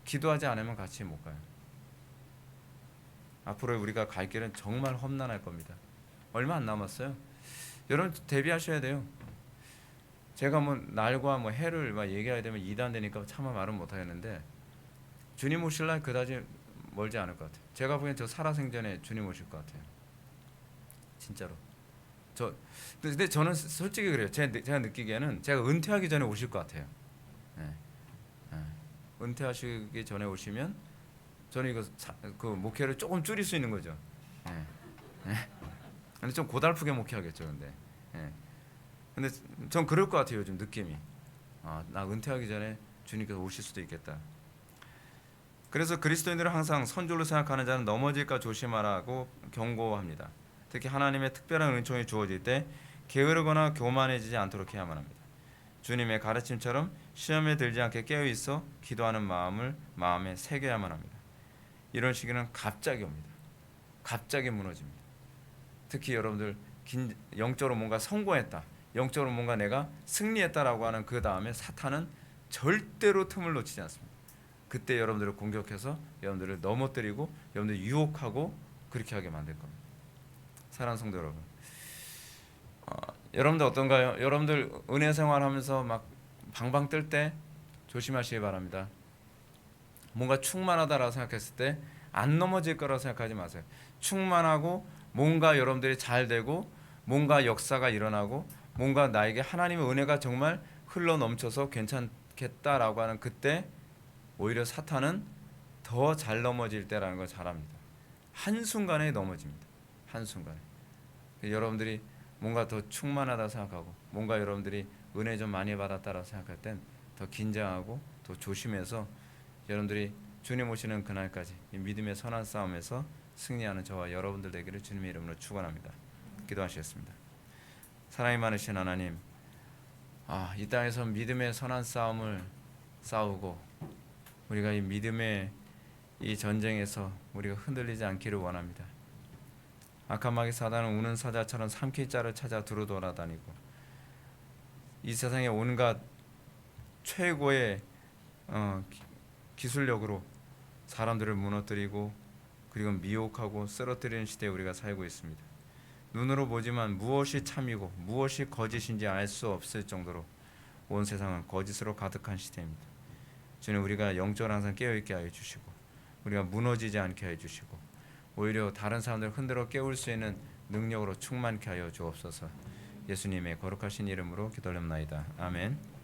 기도하지 않으면 같이 못 가요. 앞으로 우리가 갈 길은 정말 험난할 겁니다. 얼마 안 남았어요. 여러분 대비하셔야 돼요. 제가 날과 해를 얘기하게 되면 이단되니까 차마 말은 못 하겠는데 주님 오실 날 그다지 멀지 않을 것 같아요. 제가 보기엔 저 살아생전에 주님 오실 것 같아요. 진짜로. 근데 저는 솔직히 그래요. 제가 느끼기에는 제가 은퇴하기 전에 오실 것 같아요. 네. 네. 은퇴하시기 전에 오시면 저는 그 목회를 조금 줄일 수 있는 거죠. 네. 네. 근데 좀 고달프게 목회하겠죠. 근데 전 그럴 것 같아요. 요즘 느낌이. 나 은퇴하기 전에 주님께서 오실 수도 있겠다. 그래서 그리스도인들은 항상 선줄로 생각하는 자는 넘어질까 조심하라고 경고합니다. 특히 하나님의 특별한 은총이 주어질 때 게으르거나 교만해지지 않도록 해야만 합니다. 주님의 가르침처럼 시험에 들지 않게 깨어 있어 기도하는 마음을 마음에 새겨야만 합니다. 이런 시기는 갑자기 옵니다. 갑자기 무너집니다. 특히 여러분들 영적으로 뭔가 성공했다, 영적으로 뭔가 내가 승리했다라고 하는 그 다음에 사탄은 절대로 틈을 놓치지 않습니다. 그때 여러분들을 공격해서 여러분들을 넘어뜨리고 여러분들 유혹하고 그렇게 하게 만들 겁니다. 사랑하는 성도 여러분, 여러분들 어떤가요? 여러분들 은혜 생활하면서 막 방방 뜰 때 조심하시기 바랍니다. 뭔가 충만하다라고 생각했을 때 안 넘어질 거라고 생각하지 마세요. 충만하고 뭔가 여러분들이 잘 되고 뭔가 역사가 일어나고 뭔가 나에게 하나님의 은혜가 정말 흘러 넘쳐서 괜찮겠다라고 하는 그때 오히려 사탄은 더 잘 넘어질 때라는 걸 잘 압니다. 한순간에 넘어집니다. 한순간에. 여러분들이 뭔가 더 충만하다 생각하고 뭔가 여러분들이 은혜 좀 많이 받았다라고 생각할 땐 더 긴장하고 더 조심해서 여러분들이 주님 오시는 그날까지 이 믿음의 선한 싸움에서 승리하는 저와 여러분들 되기를 주님의 이름으로 축원합니다. 기도하시겠습니다. 사랑이 많으신 하나님, 이 땅에서 믿음의 선한 싸움을 싸우고 우리가 이 믿음의 이 전쟁에서 우리가 흔들리지 않기를 원합니다. 악한 마귀 사단은 우는 사자처럼 삼킬 자를 찾아 두루 돌아다니고 이 세상의 온갖 최고의 기술력으로 사람들을 무너뜨리고 그리고 미혹하고 쓰러뜨리는 시대에 우리가 살고 있습니다. 눈으로 보지만 무엇이 참이고 무엇이 거짓인지 알 수 없을 정도로 온 세상은 거짓으로 가득한 시대입니다. 주님, 우리가 영적으로 항상 깨어있게 하여 주시고 우리가 무너지지 않게 하여 주시고 오히려 다른 사람들을 흔들어 깨울 수 있는 능력으로 충만케 하여 주옵소서. 예수님의 거룩하신 이름으로 기도합나이다. 아멘.